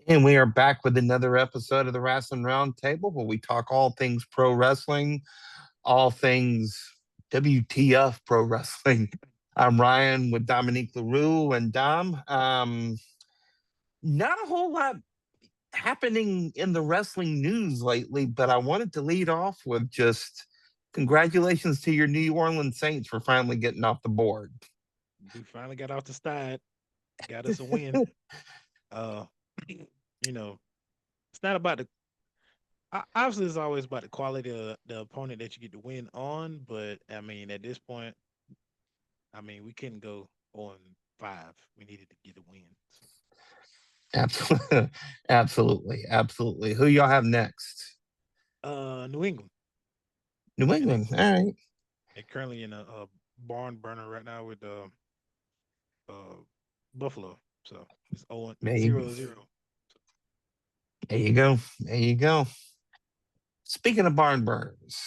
And we are back with another episode of the Wrasslin Roundtable where we talk all things pro wrestling, all things WTF pro wrestling. I'm Ryan with Dominique LaRue and Dom. Not a whole lot happening in the wrestling news lately, but I wanted to lead off with just congratulations to your New Orleans Saints for finally getting off the board. We finally got off the snide, got us a win. Uh, you know, it's not about the obviously it's always about the quality of the opponent that you get to win on, but I mean at this point, I mean we couldn't go on 5. We needed to get a win. So, Absolutely, absolutely, absolutely. Who y'all have next? New England, New and England. All right. they're currently in a barn burner right now with uh Buffalo. So it's 0 There you, 0-0. there you go. There you go. Speaking of barn burners,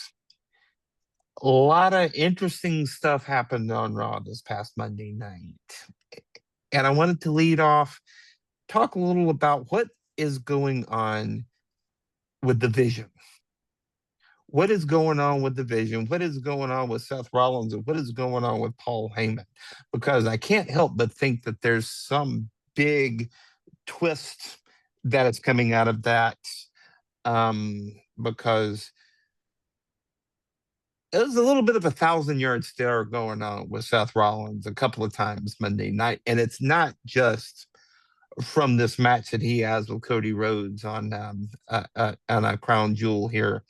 a lot of interesting stuff happened on Raw this past Monday night. And I wanted to lead off, talk a little about what is going on with the vision. What is going on with the vision? What is going on with Seth Rollins? And what is going on with Paul Heyman? Because I can't help but think that there's some big twist that is coming out of that. Because it was a little bit of a thousand-yard stare going on with Seth Rollins a couple of times Monday night, and it's not just from this match that he has with Cody Rhodes on a Crown Jewel here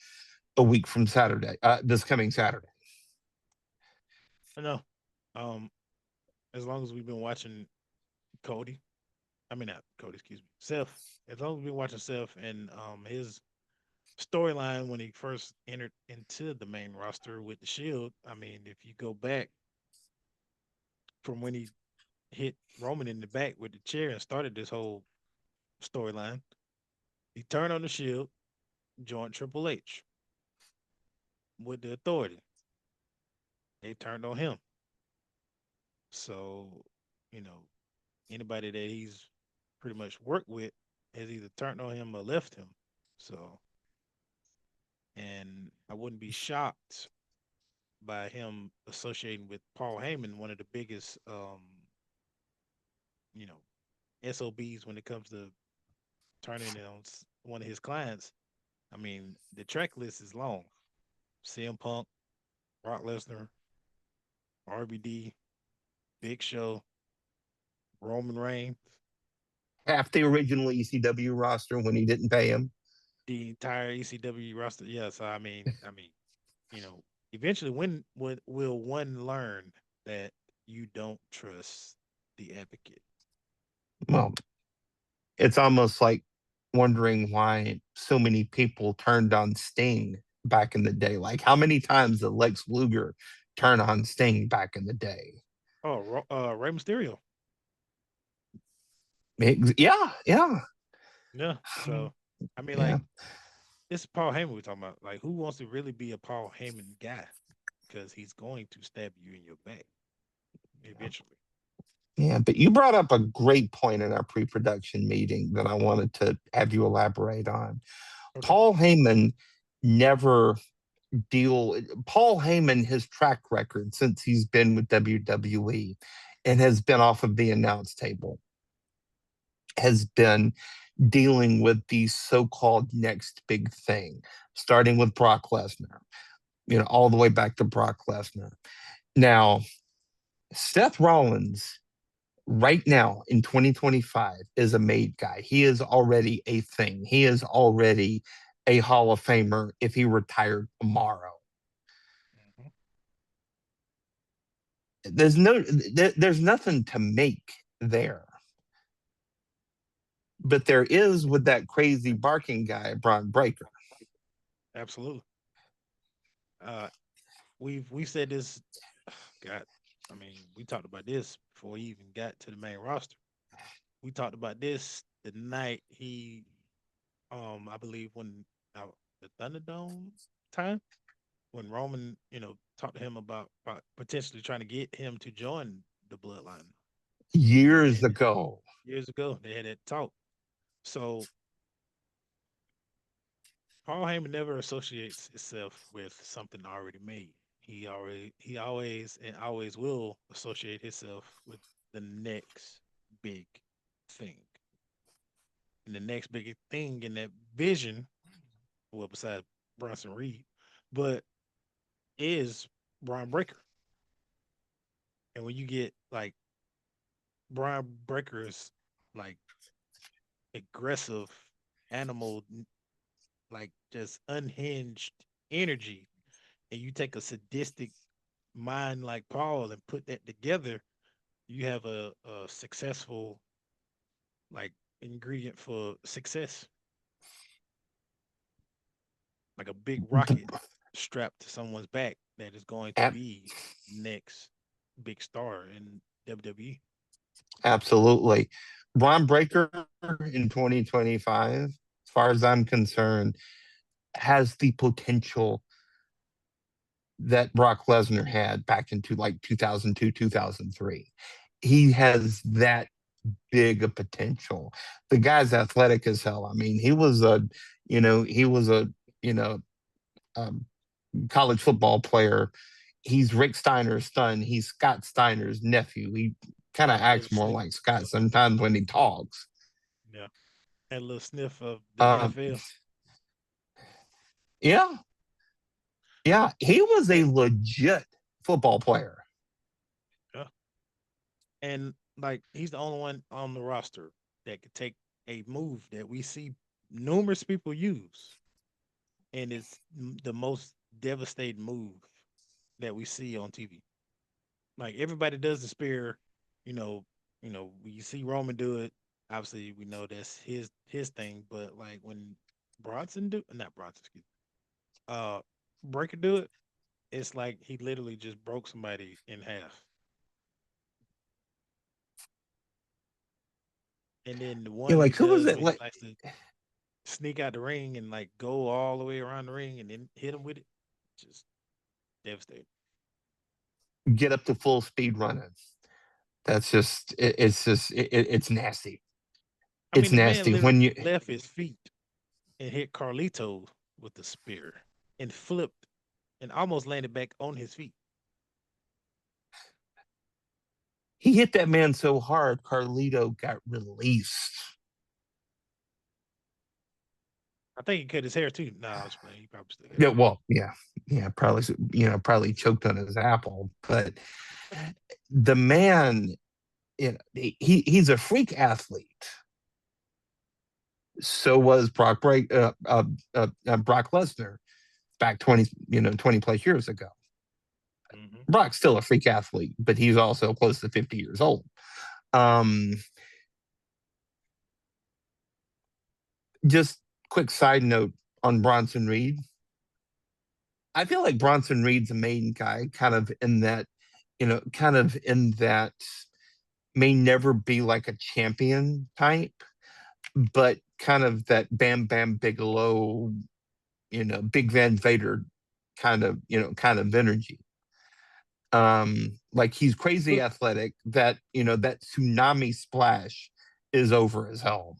a week from Saturday, this coming Saturday. I know. Um, as long as we've been watching Cody, I mean not Cody, excuse me, Seth. As long as we've been watching Seth and his storyline when he first entered into the main roster with the Shield. I mean, if you go back from when he hit Roman in the back with the chair and started this whole storyline, he turned on the Shield, joined Triple H with the Authority. They turned on him. So, you know, anybody that he's pretty much worked with has either turned on him or left him. So, and I wouldn't be shocked by him associating with Paul Heyman, one of the biggest, you know, SOBs when it comes to turning it on one of his clients. I mean, the track list is long. CM Punk, Brock Lesnar, RBD, Big Show, Roman Reigns, Half the original ECW roster when he didn't pay him. the entire ECW roster. Yeah, so I mean, you know, eventually, when will one learn that you don't trust the advocate? Well, it's almost like wondering why so many people turned on Sting back in the day. Like, how many times did Lex Luger turn on Sting back in the day? Oh, Rey Mysterio. Yeah, yeah, Yeah. So, I mean, yeah. like, it's Paul Heyman we're talking about. Like, who wants to really be a Paul Heyman guy? Because he's going to stab you in your back eventually. Yeah, but you brought up a great point in our pre-production meeting that I wanted to have you elaborate on. Okay. Paul Heyman never Paul Heyman, his track record since he's been with WWE and has been off of the announce table, has been dealing with the so-called next big thing, starting with Brock Lesnar, all the way back to Brock Lesnar. Now, Seth Rollins right now in 2025 is a made guy. He is already a thing. He is already a Hall of Famer if he retired tomorrow. Hmm. There's nothing to make there. But there is with that crazy barking guy, Bron Breakker. Absolutely. Uh, we said this. God, I mean, we talked about this before he even got to the main roster. We talked about this the night he, I believe when the Thunderdome time when Roman, talked to him about potentially trying to get him to join the Bloodline. Years They ago. years ago they had that talk, So Paul Heyman never associates himself with something already made. He always and always will associate himself with the next big thing. And the next big thing in that vision, well, besides Bronson Reed, but is Bron Breakker. And when you get like Bron Breakker's like aggressive animal, like just unhinged energy, and you take a sadistic mind like Paul and put that together, you have a successful like ingredient for success, like a big rocket strapped to someone's back that is going to Ab- be next big star in WWE. Absolutely. Bron Breakker in 2025, as far as I'm concerned, has the potential that Brock Lesnar had back into like 2002, 2003. He has that big a potential. The guy's athletic as hell. I mean, he was a, you know, um, college football player. He's Rick Steiner's son. He's Scott Steiner's nephew. He kind of Got a little acts more sniff. like Scott Yep. sometimes when he talks. Yeah. Had a little sniff of the Um, NFL. yeah, yeah, he was a And legit football player. yeah. And like he's the only one on the roster that could take a move that we see numerous people use, and it's the most devastating move that we see on TV. Like everybody does the spear, you know, we see Roman do it. Obviously, we know that's his thing. But like when not Bronson, excuse me, Breaker do it, it's like he literally just broke somebody in half. And then the Yeah, one he like who was does it? where he Like likes to sneak out the ring and like go all the way around the ring and then hit him with it, just devastating. get up to full speed running. That's just it's nasty. I It's mean, the man nasty when literally you left his feet and hit Carlito with the spear and flipped and almost landed back on his feet. he hit that man so hard, Carlito got released. I think he cut his hair too. No, I was playing. He probably still got Yeah, it. well, yeah, probably probably choked on his apple, but the man, he's a freak athlete. So was Brock Lesnar back 20 plus years ago. Hmm. Brock's still a freak athlete, but he's also close to 50 years old. Um, just quick side note on Bronson Reed. I feel like Bronson Reed's the main guy, kind of in that may never be like a champion type, but kind of that Bam Bam Bigelow, Big Van Vader kind of energy. Like he's crazy But athletic. That tsunami splash is over his helm.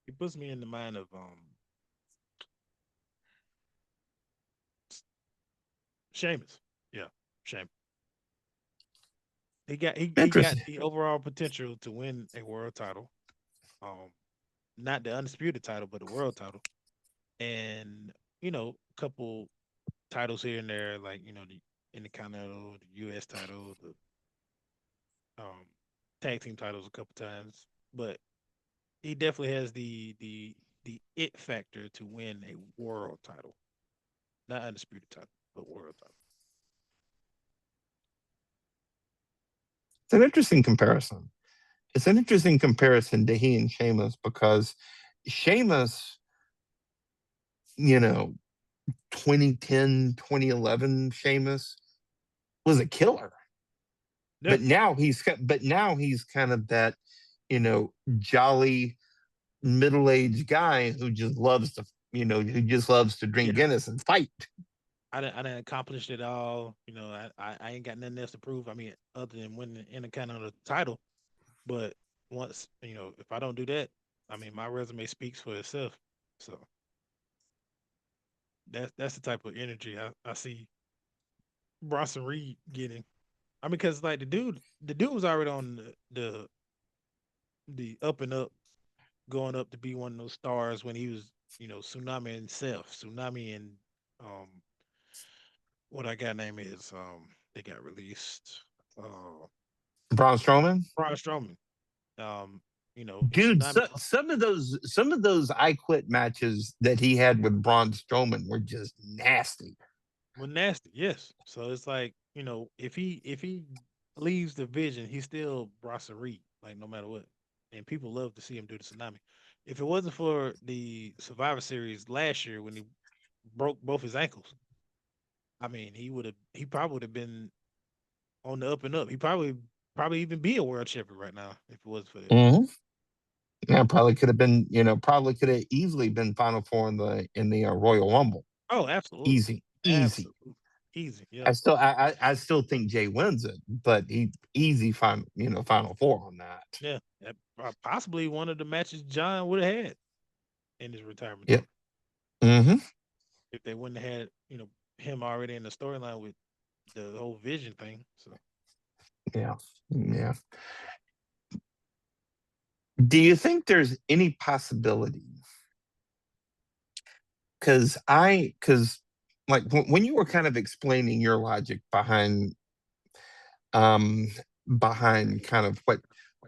he puts me in the mind of Sheamus. Yeah, Sheamus. He got Interesting. the overall potential to win a world title. Um, not the undisputed title, but the world title, and a couple titles here and there, like the Intercontinental, the U.S. title, the um tag team titles a couple times. But he definitely has the it factor to win a world title, not undisputed title, but world title. It's an interesting comparison. It's an interesting comparison to he and Sheamus because Sheamus, you know, 2010, 2011 Sheamus was a killer. Yeah, But now he's kind of that, jolly middle-aged guy who just loves to drink yeah. Guinness and fight. I didn't accomplish it all. I ain't got nothing else to prove. I mean, other than winning the Intercontinental title. But once if I don't do that, I mean, my resume speaks for itself. So that's the type of energy I see Bronson Reed getting. I mean, because like the dude was already on the up and up, going up to be one of those stars when he was, Tsunami and Seth, Tsunami and um, what I got name is they got released. Uh, Braun Strowman. Braun Strowman. Um, and Dude, Tsunami. some of those I Quit matches that he had with Braun Strowman were just nasty. Well, nasty, yes. So it's like, if he leaves the vision, he's still Bronson Reed, like no matter what. And people love to see him do the tsunami. If it wasn't for the Survivor Series last year when he broke both his ankles, I mean, he probably would have been on the up and up. He probably even be a world champion right now if it wasn't for that. Mm-hmm. Yeah, probably could have been, probably could have easily been Final Four in the Royal Rumble. Oh, absolutely, Easy, easy. absolutely, easy. Yeah, I still think Jay wins it, but he easy Final Four on that. yeah. Possibly one of the matches John would have had in his retirement Yep. tour Mm-hmm. if they wouldn't have had him already in the storyline with the whole vision thing. So Yeah. Yeah. Do you think there's any possibility? Because like when you were kind of explaining your logic um behind kind of what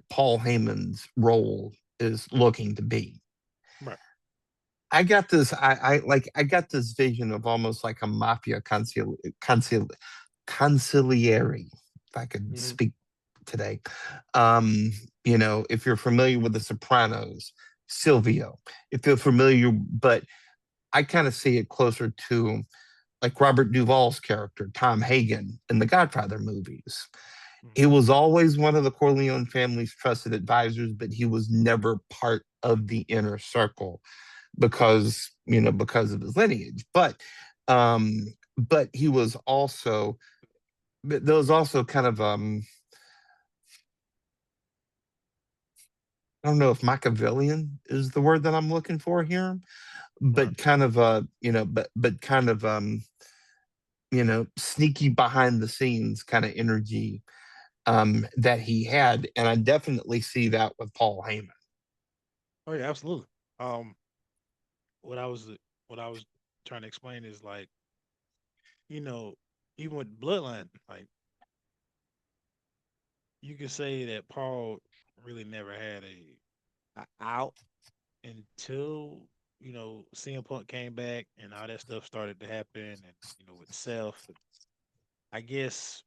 Paul Heyman's role is looking to be. right. I got this vision of almost like a mafia conciliary, if I could Hmm. speak today. Um, if you're familiar with The Sopranos, Silvio, if you're familiar, but I kind of see it closer to like Robert Duvall's character, Tom Hagen, in the Godfather movies. He Hmm. was always one of the Corleone family's trusted advisors, but he was never part of the inner circle because of his lineage. Um, but he was also there was also kind of I don't know if Machiavellian is the word that I'm looking for here, Right. but kind of kind of sneaky behind the scenes kind of energy that he had, and I definitely see that with Paul Heyman. Oh yeah, absolutely. Um, what I was what I was trying to explain is like, you know, even with Bloodline, like you could say that Paul really never had a out until CM Punk came back and all that stuff started to happen, and with Seth, I guess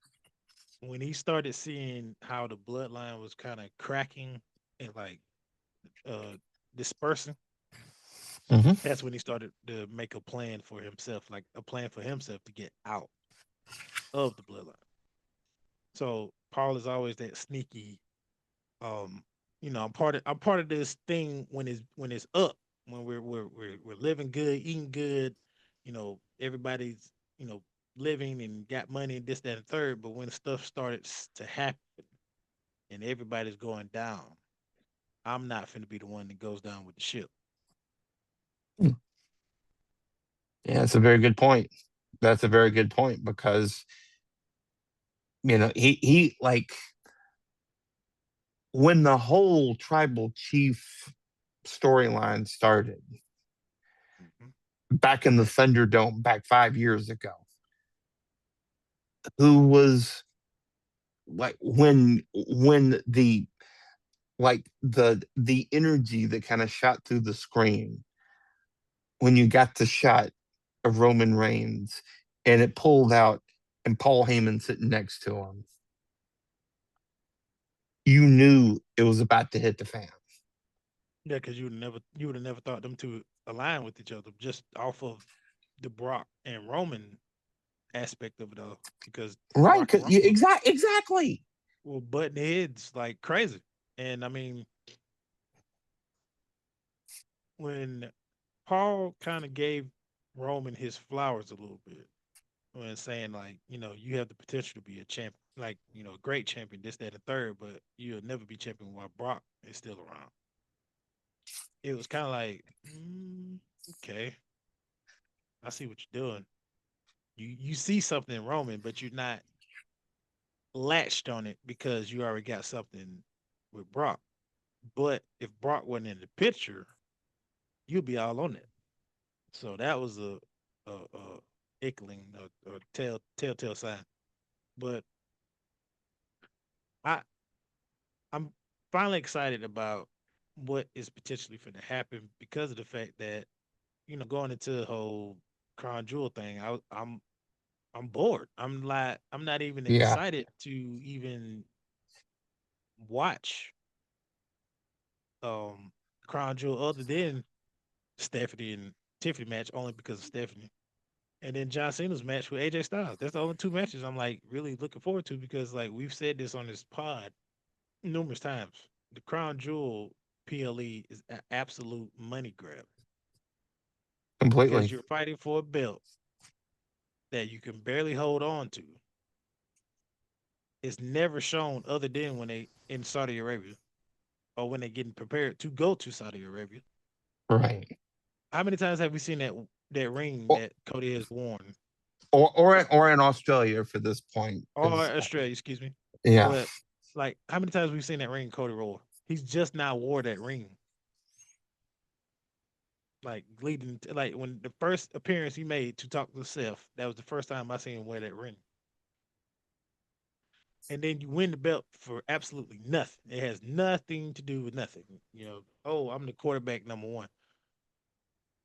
when he started seeing how the bloodline was kind of cracking and like uh dispersing, Mm-hmm. that's when he started to make a plan for himself, like a plan for himself to get out of the bloodline. So Paul is always that sneaky. Um, I'm part of this thing when it's up, when we're living good, eating good, everybody's living and got money and this, that, and third. But when stuff started to happen and everybody's going down, I'm not finna be the one that goes down with the ship. Yeah, that's a very good point. That's a very good point because he like when the whole tribal chief storyline started Hmm. back in the Thunderdome back 5 years ago, who was like when the energy that kind of shot through the screen when you got the shot of Roman Reigns and it pulled out and Paul Heyman sitting next to him, you knew it was about to hit the fan. Yeah, because you would have never thought them two align with each other just off of the Brock and Roman aspect of it all. Because Right. Brock and Roman Exactly. were butting heads like crazy. And I mean, when Paul kind of gave Roman his flowers a little bit when saying like, you have the potential to be a champion, like, a great champion, this, that, and third, but you'll never be champion while Brock is still around. it was kind of like, okay, I see what you're doing. You see something in Roman, but you're not latched on it because you already got something with Brock. But if Brock wasn't in the picture, you'd be all on it. So that was a ickling, a telltale sign. But I I'm finally excited about what is potentially going to happen because of the fact that going into the whole Crown Jewel thing, I'm bored. I'm not even Yeah, excited to even watch um Crown Jewel other than Stephanie and Tiffany match only because of Stephanie. And then John Cena's match with AJ Styles. That's the only two matches I'm like really looking forward to because like we've said this on this pod numerous times. The Crown Jewel PLE is an absolute money grab because completely. you're fighting for a belt that you can barely hold on to. It's never shown other than when they in Saudi Arabia or when they're getting prepared to go to Saudi Arabia. Right. How many times have we seen that ring Or that Cody has worn, or in Australia for this point or is Australia, excuse me? yeah. But like, how many times we've seen that ring Cody wore? He's just now wore that ring. Like leading to, like when the first appearance he made to talk to Seth, that was the first time I seen him wear that ring. And then you win the belt for absolutely nothing. It has nothing to do with nothing. Oh, I'm the quarterback number one.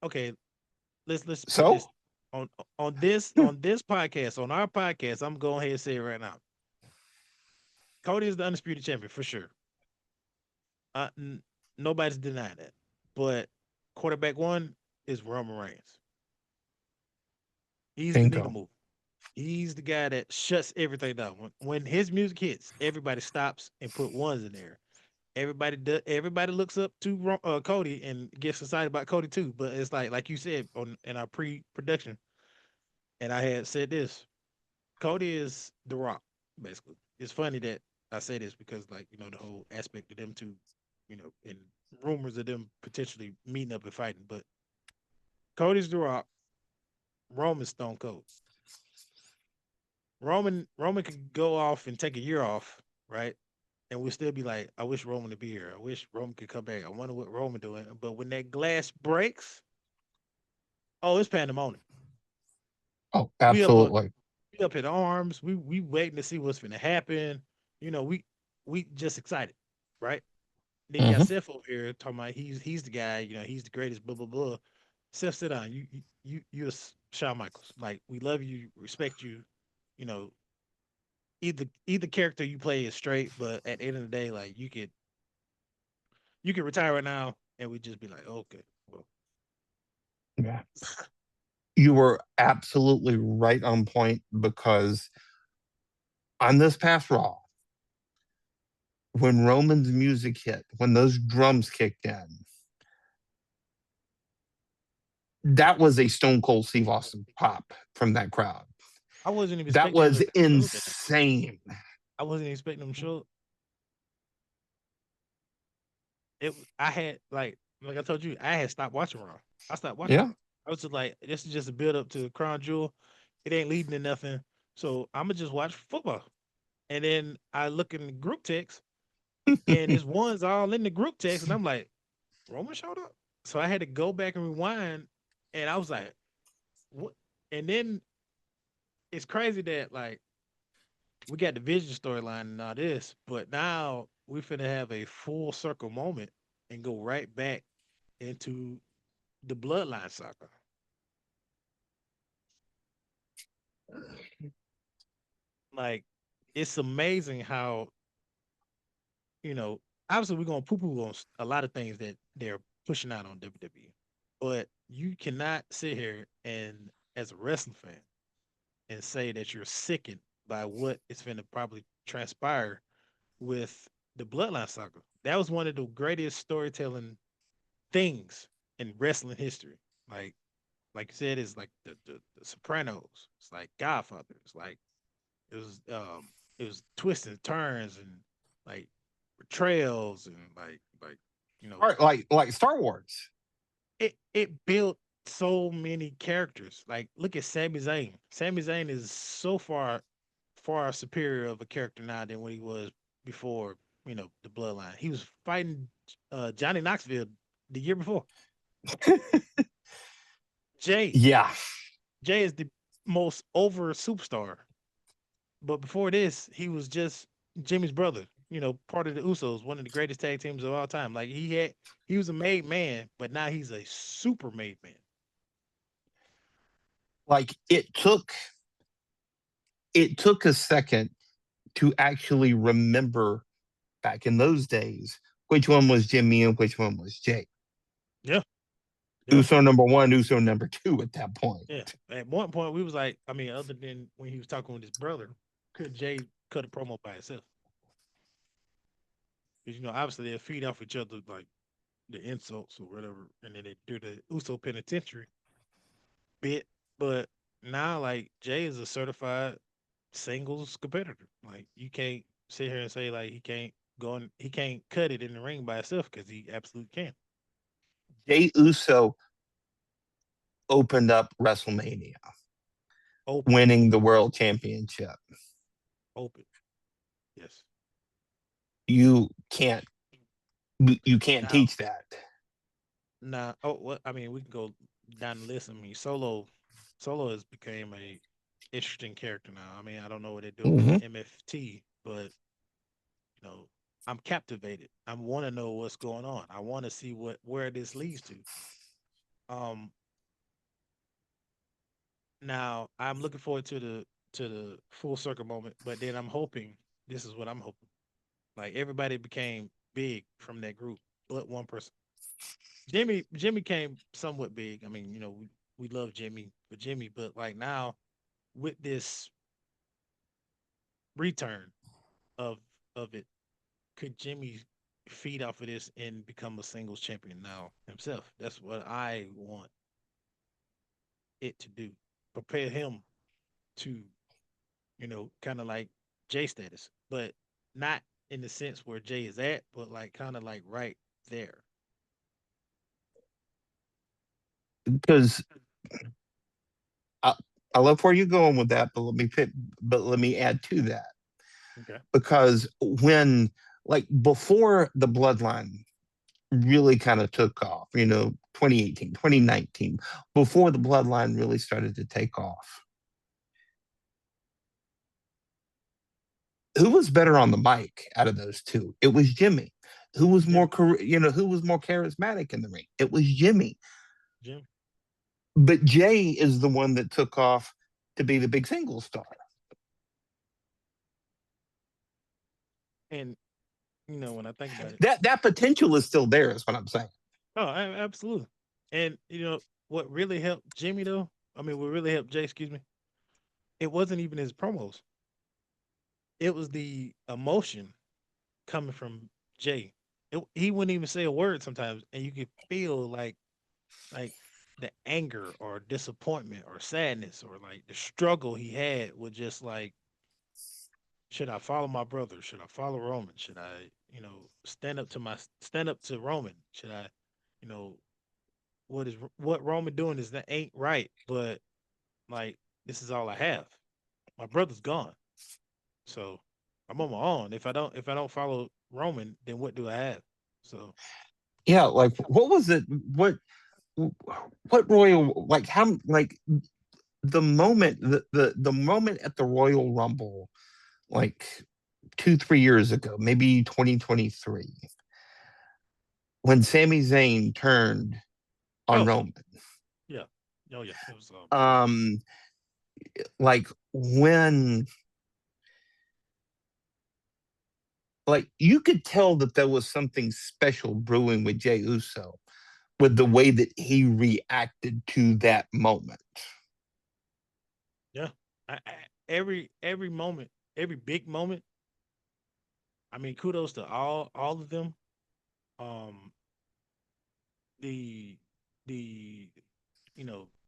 Okay, let's put So this on this podcast, on our podcast. I'm going ahead and say it right now. Cody is the undisputed champion for sure. Uh, n- Nobody's denying that. But quarterback one is Roman Reigns. He's the nigga bingo. move. He's the guy that shuts everything down. When his music hits, everybody stops and put ones in there. Everybody looks up to Cody and gets excited about Cody too. But it's like you said on in our pre-production, and I had said this. Cody is the Rock, basically. It's funny that I say this because like the whole aspect of them two, and rumors of them potentially meeting up and fighting. But Cody's the Rock, Roman's Stone Cold. Roman could go off and take a year off, right? And we'll still be like, I wish Roman to be here. I wish Roman could come back. I wonder what Roman doing. But when that glass breaks, oh, it's pandemonium. Oh, We up uh, absolutely. we up in arms. We waiting to see what's gonna happen. We just excited, right? Then you got Hmm. Seth over here talking about he's the guy. He's the greatest. Blah blah blah. Seth, sit down. You're Shawn Michaels. Like we love you, respect you. You know, either character you play is straight, but at the end of the day, like you can retire right now, and we just be like, okay, well, Yeah. You were absolutely right on point because on this past Raw, when Roman's music hit, when those drums kicked in, that was a Stone Cold Steve Austin pop from that crowd. I wasn't even That expecting him was to show that. insane. I wasn't expecting him to show it. I had like I told you, I had stopped watching Raw. I stopped watching Yeah. Raw. I was just like, this is just a build up to Crown Jewel. It ain't leading to nothing. So I'm gonna just watch football. And then I look in the group text, and his ones all in the group text, and I'm like, Roman showed up. So I had to go back and rewind, and I was like, what? And then it's crazy that like we got the Vision storyline and all this, but now we finna have a full circle moment and go right back into the Bloodline saga. Like it's amazing how you know. Obviously, we're gonna poo-poo on a lot of things that they're pushing out on WWE, but you cannot sit here and, as a wrestling fan, and say that you're sickened by what is going to probably transpire with the Bloodline saga. That was one of the greatest storytelling things in wrestling history. Like like you said, it's like the Sopranos. It's like Godfather. It's like it was it was twists and turns and like betrayals and like You know, Or like Star Wars. it built so many characters. Like look at Sami Zayn. Sami Zayn is so far superior of a character now than what he was before. You know, the Bloodline. He was fighting Johnny Knoxville the year before. Jay Yeah. Jay is the most over superstar. But before this, he was just Jimmy's brother. You know, part of the Usos, one of the greatest tag teams of all time. Like he was a made man, but now he's a super made man. Like it took a second to actually remember back in those days which one was Jimmy and which one was Jay. Yeah, yeah, Uso number one, Uso number two at that point. yeah. At one point, we was like, I mean, other than when he was talking with his brother, could Jay cut a promo by himself? Because you know, obviously they feed off each other like the insults or whatever, and then they do the Uso penitentiary bit. But now, like Jay is a certified singles competitor. Like you can't sit here and say like he can't cut it in the ring by himself because he absolutely can. Jay Uso opened up WrestleMania, Open, winning the world championship. open, yes. You can't you can't Now, teach that. now, oh, what I mean, we can go down the list. I mean, Solo has became a interesting character now. I mean, I don't know what they're doing with Mm-hmm. MFT, but you know, I'm captivated. I want to know what's going on. I want to see where this leads to. Um, Now I'm looking forward to the full circle moment, but then I'm hoping this is what I'm hoping. Like everybody became big from that group, but one person. Jimmy came somewhat big. I mean, you know, we love Jimmy for Jimmy, but like now with this return of it, could Jimmy feed off of this and become a singles champion now himself? That's what I want it to do. Prepare him to kind of like Jay status, but not in the sense where Jay is at, but like kind of like right there. Because I, I love where you're going with that, but let me add to that. Okay. Because when like before the bloodline really kind of took off, 2018, 2019, before the bloodline really started to take off, who was better on the mic out of those two? It was Jimmy. Who was more, Jimmy, who was more charismatic in the ring? It was Jimmy. Jim, But Jay is the one that took off to be the big single star. and when I think about it, That potential is still there, is what I'm saying. oh, absolutely. And what really helped Jimmy though, I mean, what really helped Jay, excuse me, it wasn't even his promos. It was the emotion coming from Jay. He wouldn't even say a word sometimes, and you could feel like the anger or disappointment or sadness or like the struggle he had with just like, should I follow my brother? Should I follow Roman? Should I, stand up to Roman? Should I, you know, what Roman doing is that ain't right, but like this is all I have. My brother's gone. So I'm on my own. If I don't follow Roman, then what do I have? So Yeah, like what was it? What Royal, like how, like the moment at the Royal Rumble, like 2 3 years ago, maybe 2023, when Sami Zayn turned on oh Roman. yeah. Oh yeah. It was beautiful. Um, like when like you could tell that there was something special brewing with Jey Uso with the way that he reacted to that moment. Yeah. Every moment, every big moment, I mean, kudos to all of them. Um, the the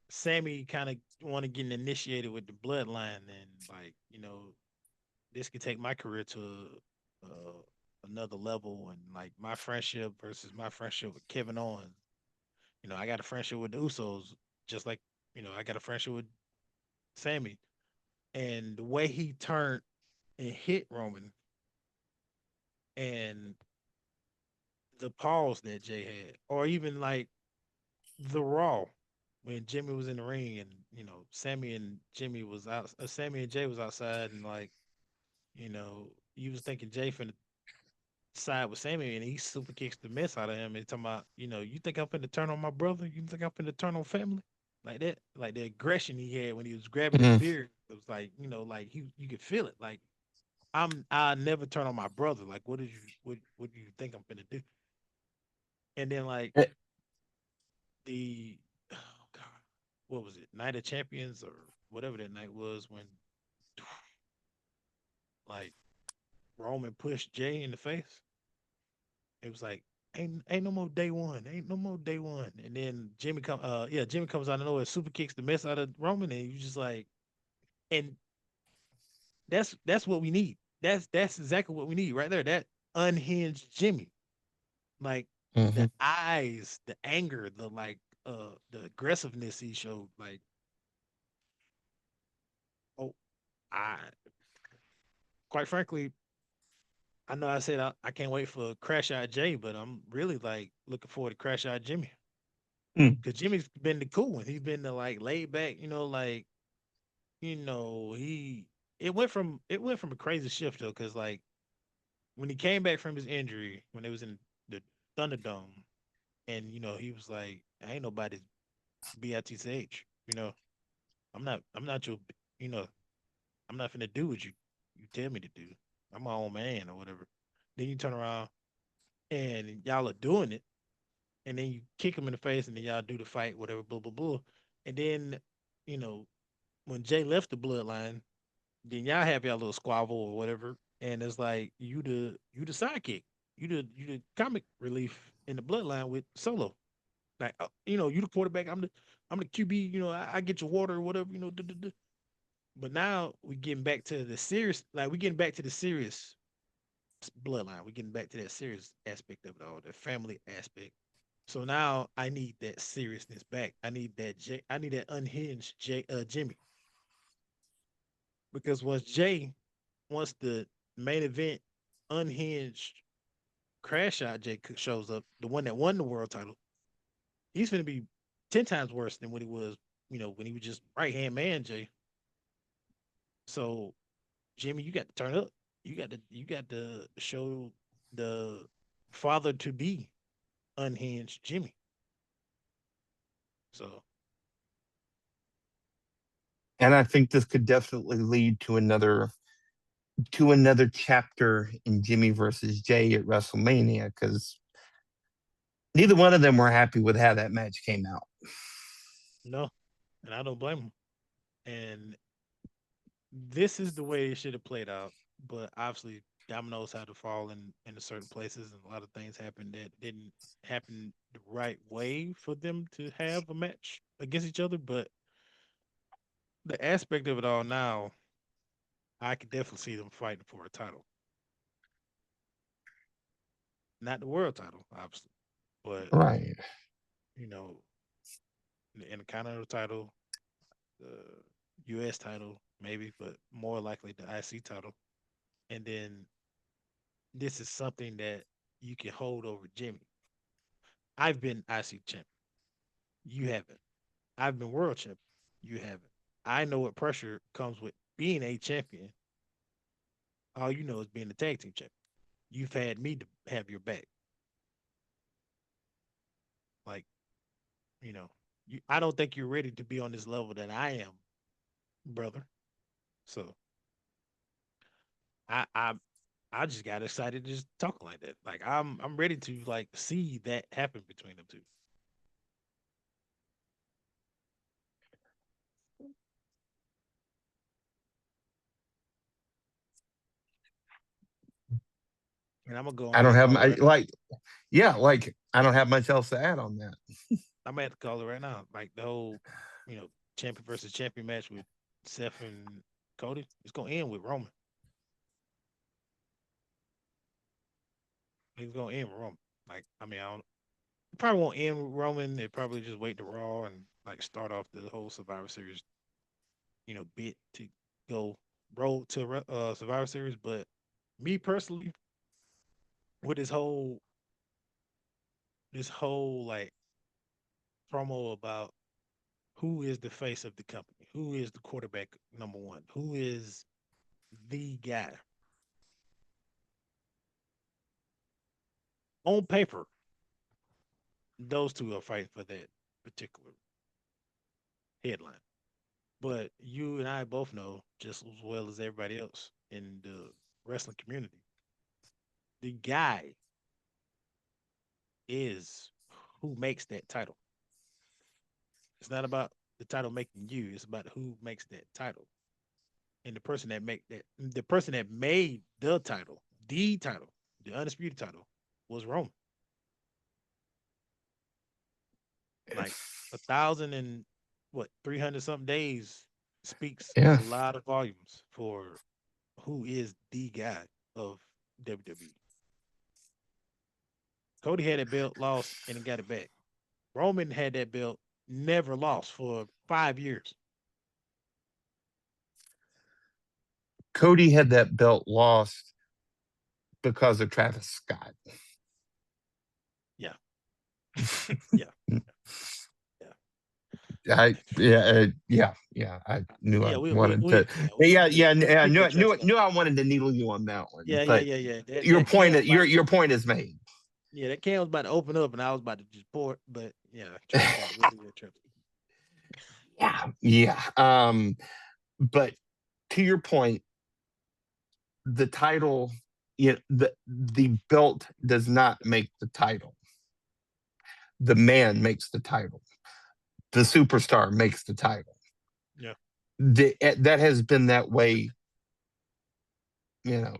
Sammy kind of want to get initiated with the bloodline, and like this could take my career to another level, and like my friendship versus my friendship with Kevin Owens. I got a friendship with the Usos, just like I got a friendship with Sammy, and the way he turned and hit Roman, and the pause that Jay had, or even like the Raw when Jimmy was in the ring, and Sammy and Jimmy was out, Sammy and Jay was outside, and like you was thinking Jay finna side with Sammy, and he super kicks the mess out of him, and talking about you think I'm finna turn on my brother, you think I'm finna turn on family, like that, like the aggression he had when he was grabbing his Mm. beard, it was like like you could feel it, like I'll never turn on my brother, like what do you think I'm finna do? And then like Eh, the oh god, what was it? Night of Champions or whatever that night was when like Roman pushed Jay in the face. It was like ain't no more day one, ain't no more day one. And then Jimmy comes out of nowhere, super kicks the mess out of Roman, and you just like, and that's what we need. That's exactly what we need right there. That unhinged Jimmy, like the mhm. eyes, the anger, the like the aggressiveness he showed, like, oh, I quite frankly, I know I said I can't wait for Crash Out Jay, but I'm really like looking forward to Crash Out Jimmy. Mm. Because Jimmy's been the cool one. He's been the like laid back, like, he it went from a crazy shift though, because like when he came back from his injury, when it was in the Thunderdome, and he was like, I ain't nobody's bitch, I'm not your, you know, I'm not finna do what you tell me to do. I'm my own man or whatever. Then you turn around and y'all are doing it, and then you kick him in the face, and then y'all do the fight, whatever, blah blah blah. And then, you know, when Jay left the bloodline, then y'all have y'all little squabble or whatever, and it's like you the sidekick, you the comic relief in the bloodline with Solo. Like, you the quarterback, I'm the QB. I get your water or whatever. Duh, duh, duh. But now we getting back to the serious, like we getting back to the serious bloodline. We getting back to that serious aspect of it all, the family aspect. So now I need that seriousness back. I need that unhinged Jimmy, because once the main event unhinged crash out Jay shows up, the one that won the world title, he's going to be 10 times worse than what he was, when he was just right hand man Jay. So Jimmy, you got to turn up. You got to show the father to be unhinged Jimmy. So And I think this could definitely lead to another chapter in Jimmy versus Jay at WrestleMania, because neither one of them were happy with how that match came out. no, and I don't blame him. And this is the way it should have played out. But obviously, dominoes had to fall in certain places, and a lot of things happened that didn't happen the right way for them to have a match against each other. But the aspect of it all now, I could definitely see them fighting for a title, not the world title, obviously, but Right. you know, the Intercontinental title, the U.S. title, maybe, but more likely the IC title, and then this is something that you can hold over Jimmy. I've been IC champion. You haven't. I've been world champion. You haven't. I know what pressure comes with being a champion. All you know is being the tag team champion. You've had me to have your back. Like, I don't think you're ready to be on this level that I am, brother. So I I I just got excited just talking like that. Like I'm ready to like see that happen between them two. And I'm gonna go I ahead don't and have call it my right. like yeah, like I don't have much else to add on that. I'm gonna have to call it right now. Like the whole, champion versus champion match with Seth and Cody, it's gonna end with Roman. He's gonna end Roman. Like, I mean, I don't probably won't end Roman. They probably just wait to Raw and like start off the whole Survivor Series, bit to go roll to Survivor Series. But me personally, with this whole like promo about who is the face of the company, who is the quarterback number one, who is the guy on paper, those two are fighting for that particular headline. But you and I both know, just as well as everybody else in the wrestling community, the guy is who makes that title. It's not about the title making you, it's about who makes that title. And the person that made the title, the undisputed title, was Roman. Like 300 something days speaks a Yeah. lot of volumes for who is the guy of WWE. Cody had that belt, lost, and then got it back. Roman had that belt, never lost for 5 years. Cody had that belt lost because of Travis Scott. Yeah, yeah, yeah, I knew yeah. I wanted to. I We knew can trust that. knew I wanted to needle you on that one. Yeah, yeah, But yeah, yeah. That your that can point, was about your point is made. that can was about to open up, and I was about to just pour it. But yeah, Travis Scott was a trip. Yeah. But to your point, the title, the belt does not make the title. The man makes the title. The superstar makes the title. Yeah, That has been that way, you know,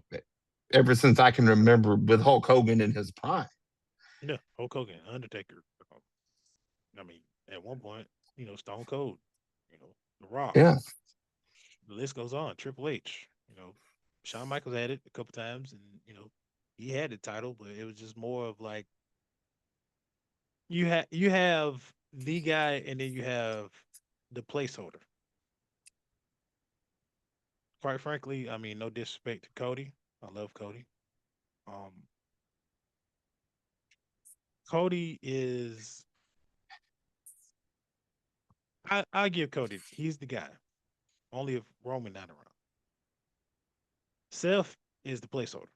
ever since I can remember with Hulk Hogan in his prime. yeah. Hulk Hogan, Undertaker. I mean, at one point, Stone Cold, The Rock. Yeah. The list goes on. Triple H, Shawn Michaels had it a couple times, and he had the title, but it was just more of like you have the guy, and then you have the placeholder. Quite frankly, I mean, no disrespect to Cody, I love Cody. Um, Cody is I give Cody, he's the guy. Only if Roman not around. Seth is the placeholder.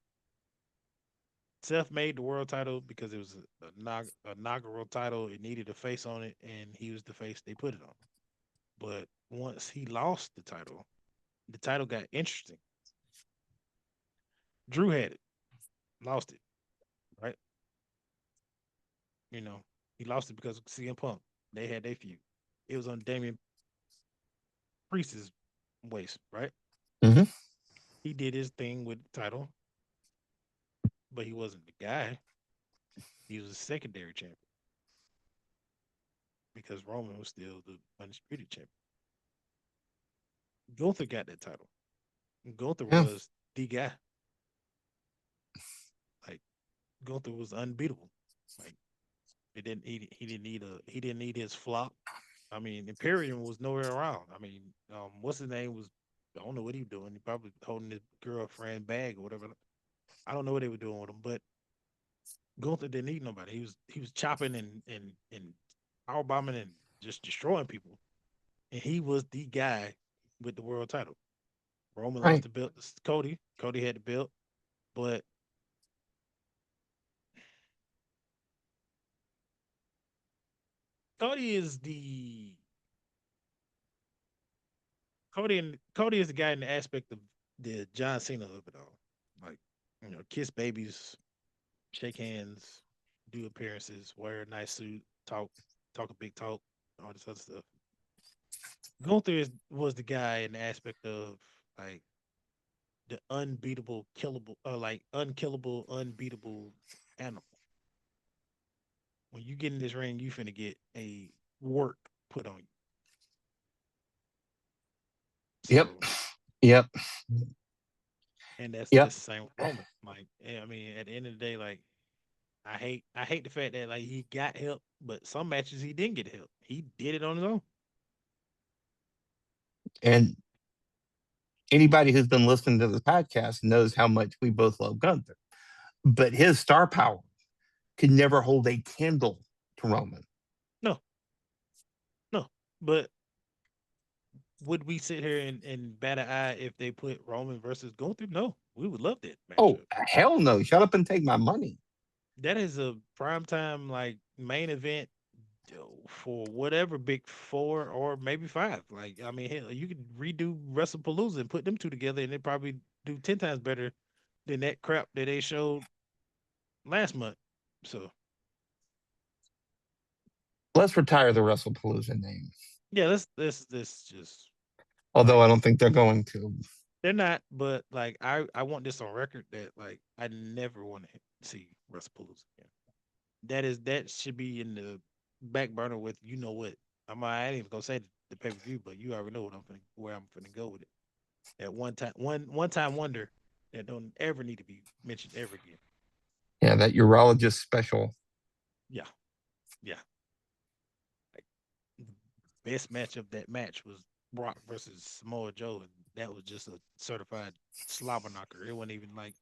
Seth made the world title because it was a inaugural title. It needed a face on it, and he was the face they put it on. But once he lost the title got interesting. Drew had it, lost it, right? You know, he lost it because of CM Punk. They had their feud. It was on Damian Priest's waist, right? Hmm. He did his thing with the title, but he wasn't the guy. He was a secondary champion because Roman was still the undisputed champion. Gunther got that title. Gunther Yeah. was the guy. Like Gunther was unbeatable. Like he didn't need his flop. I mean, Imperium was nowhere around. I mean, what's his name was I don't know what he was doing. He probably holding his girlfriend bag or whatever. I don't know what they were doing with him, but Gunther didn't need nobody. He was chopping and power bombing and just destroying people. And he was the guy with the world title. Roman lost Right. the belt to Cody. Cody had the belt, but Cody is the Cody is the guy in the aspect of the John Cena of it all. Like, kiss babies, shake hands, do appearances, wear a nice suit, talk a big talk, all this other stuff. Gunther was the guy in the aspect of like the unbeatable, killable, like unkillable, unbeatable animal. When you get in this ring, you finna get a work put on you. Yep. So, Yep. and that's Yep. the same with Roman. Like, I mean, at the end of the day, like I hate the fact that like he got help, but some matches he didn't get help. He did it on his own. And anybody who's been listening to the podcast knows how much we both love Gunther. But his star power could never hold a candle to Roman. No, no. But would we sit here and bat an eye if they put Roman versus Gunther? No, we would love that Oh, matchup. hell no. Shut up and take my money. That is a primetime like main event for whatever big four or maybe five. Like I mean, hell, you could redo WrestlePalooza and put them two together, and they probably do 10 times better than that crap that they showed last month. So Let's retire the WrestlePalooza name. yeah, let's just Although like I don't think they're going to. they're not, but like I want this on record that like I never want to see WrestlePalooza again. That should be in the back burner with you know what. I ain't even gonna say the pay per view, but you already know where I'm gonna go with it. At one time wonder that don't ever need to be mentioned ever again. Yeah, that urologist special. Yeah, yeah. Like the best match of that match was Brock versus Samoa Joe, and that was just a certified slobber knocker. It wasn't even like,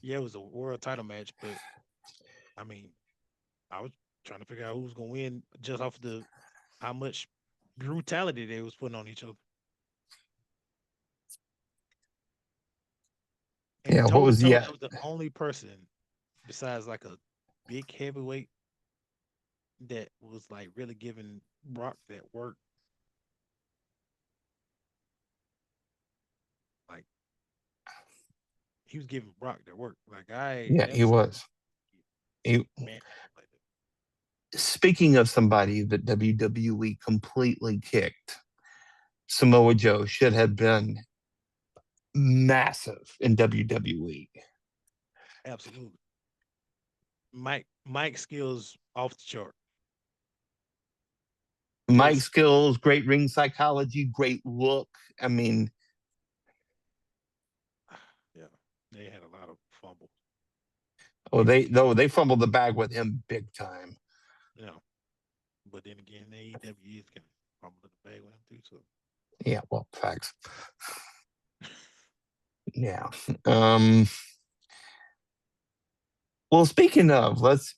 yeah, it was a world title match, but I mean, I was trying to figure out who was gonna win just off the how much brutality they was putting on each other. And Yeah, what toe to was toe, yeah. that was the only person besides like a big heavyweight that was like really giving Brock that work. Like he was giving Brock that work. Like I ain't Yeah, never he seen was. He, man like that. speaking of somebody that WWE completely kicked, Samoa Joe should have been massive in WWE. Absolutely. Mike skills off the chart. Mike Just skills, great ring psychology, great look. I mean, yeah, they had a lot of fumbles. oh, they fumbled the bag with him big time. You know, but then again, AEW is gonna fumble the bag with him too. So Yeah, well, facts. Yeah. Um, well, speaking of, let's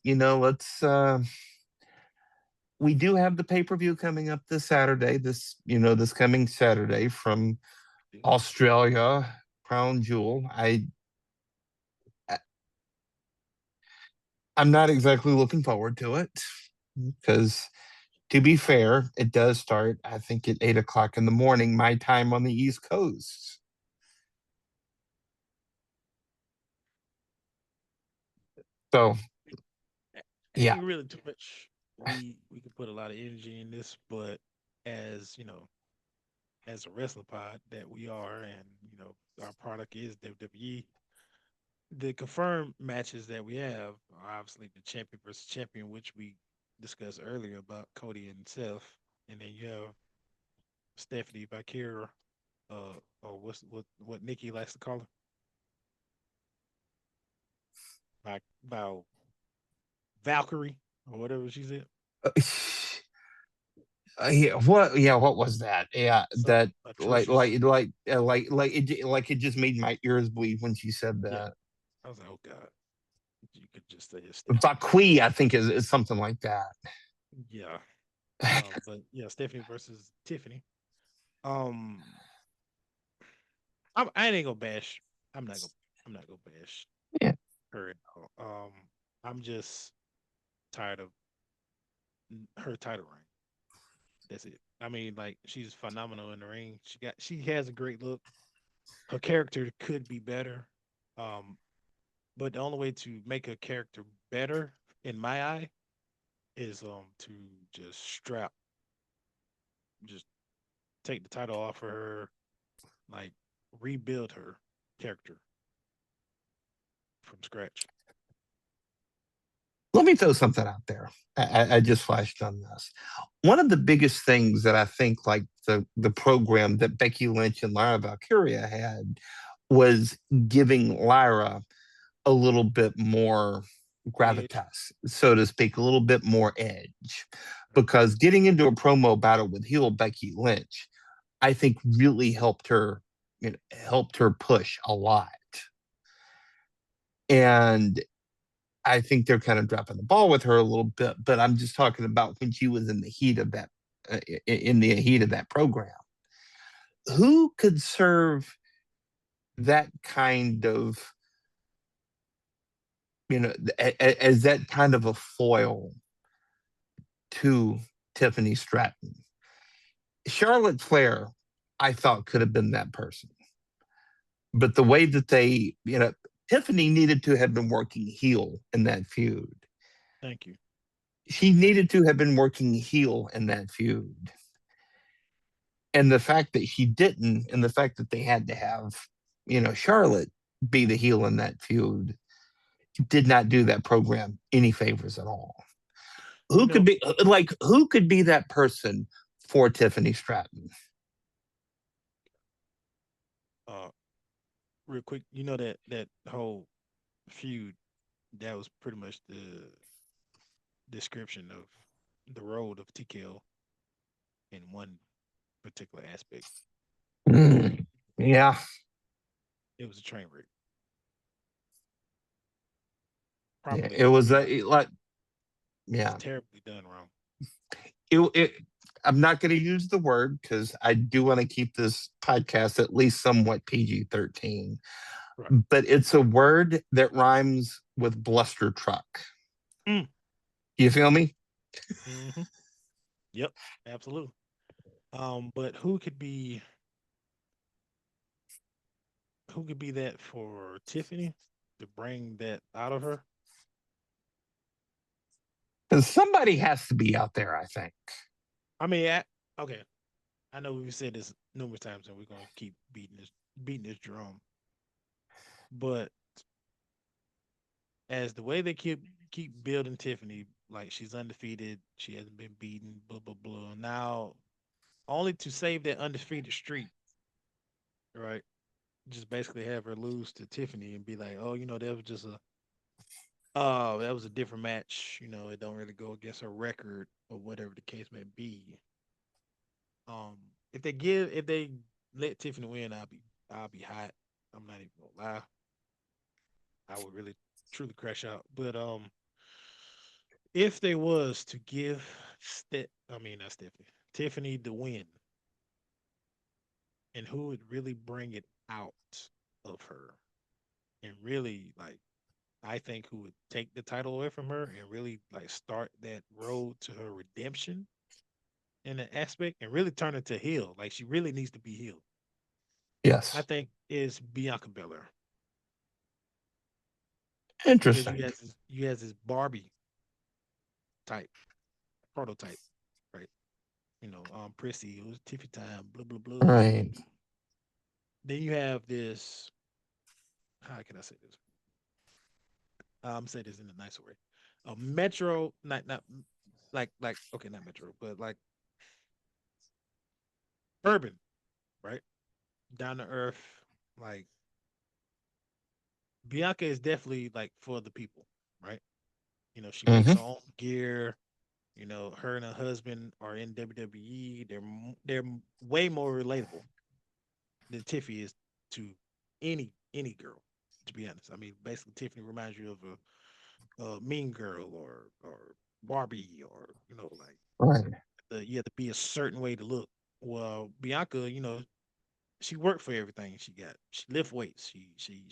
we do have the pay-per-view coming up this Saturday, this coming Saturday from yeah, Australia, Crown Jewel. I'm not exactly looking forward to it because, to be fair, it does start, I think, at 8 o'clock in the morning, my time on the East Coast. So, yeah, ain't really too much. We could put a lot of energy in this, but as you know, as a wrestling pod that we are, and our product is WWE. The confirmed matches that we have are obviously the champion versus champion, which we discussed earlier about Cody and Seth, and then you have Stephanie Bakira, or what Nikki likes to call her, by Valkyrie or whatever she said. uh, what was that? Yeah, Some that atrocious. it just made my ears bleed when she said Yeah, that. I was like, oh god, you could just say it's Stephanie versus. Vaqui, I think, is something like that. Yeah, but yeah, Stephanie versus Tiffany. Um, I ain't gonna bash. I'm not gonna. I'm not gonna bash Yeah, her at all. I'm just tired of her title reign. That's it. I mean, like she's phenomenal in the ring. She has a great look. Her character could be better. Um, but the only way to make a character better, in my eye, is to just just take the title off of her, like rebuild her character from scratch. let me throw something out there. I just flashed on this. One of the biggest things that I think, like the program that Becky Lynch and Lyra Valkyria had, was giving Lyra a little bit more Edge. gravitas, so to speak, a little bit more edge. Because getting into a promo battle with heel Becky Lynch, I think really helped her, helped her push a lot. And I think they're kind of dropping the ball with her a little bit, but I'm just talking about when she was in the heat of that, in the heat of that program. Who could serve that kind of, as that kind of a foil to Tiffany Stratton? Charlotte Flair, I thought could have been that person, but the way that they, Tiffany needed to have been working heel in that feud. Thank you. She Thank needed to have been working heel in that feud. And the fact that she didn't, and the fact that they had to have, Charlotte be the heel in that feud, did not do that program any favors at all. you. Who could be like, who could be that person for Tiffany Stratton? Uh, Real quick, you know that whole feud, that was pretty much the description of the road of TKO in one particular aspect. Mm, yeah, It was a train wreck, yeah, properly it done. was like, Just yeah, terribly done wrong. it I'm not going to use the word because I do want to keep this podcast at least somewhat PG-13, Right. but it's a word that rhymes with bluster truck. Mm. You feel me? Hmm. Yep. Absolutely. But who could be that for Tiffany to bring that out of her? Because somebody has to be out there, I think. I mean, okay. I know we've said this numerous times, and we're gonna keep beating this drum. But as the way they keep building Tiffany, like she's undefeated, she hasn't been beaten, blah blah blah. Now, only to save that undefeated streak, right? Just basically have her lose to Tiffany and be like, oh, that was just that was a different match. It don't really go against her record or whatever the case may be. Um, if they let Tiffany win, I'll be hot. I'm not even gonna lie. I would really truly crash out. But if they was to give I mean not Stephanie, Tiffany the win, and who would really bring it out of her, and really like, I think who would take the title away from her and really like start that road to her redemption in that aspect and really turn her to heel. Like she really needs to be healed. I Yes. think is Bianca Belair, because Interesting. you has this Barbie type prototype, right? Prissy, it was Tiffy time, blah blah blah. Right. Then you have this. How can I say this? Say this in a nicer way. A Metro, not like okay, not Metro, but like urban, right? Down to earth. Like Bianca is definitely like for the people, right? She makes her Mm-hmm. own gear. Her and her husband are in WWE. They're way more relatable than Tiffy is to any girl. To be honest, I mean, basically, Tiffany reminds you of a Mean Girl or Barbie, or like Right. you have to be a certain way to look. Well, Bianca, she worked for everything she got. She lift weights. She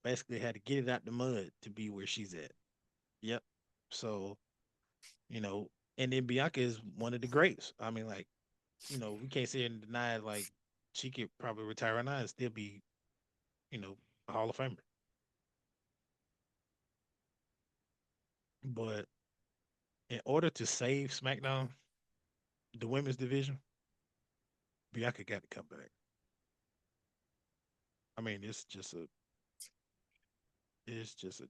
basically had to get it out the mud to be where she's at. Yep. So you know, and then Bianca is one of the greats. I mean, like, we can't sit here and deny like she could probably retire right now and still be, you know, a Hall of Famer. But in order to save SmackDown, the women's division, Bianca got to come back. I mean, it's just a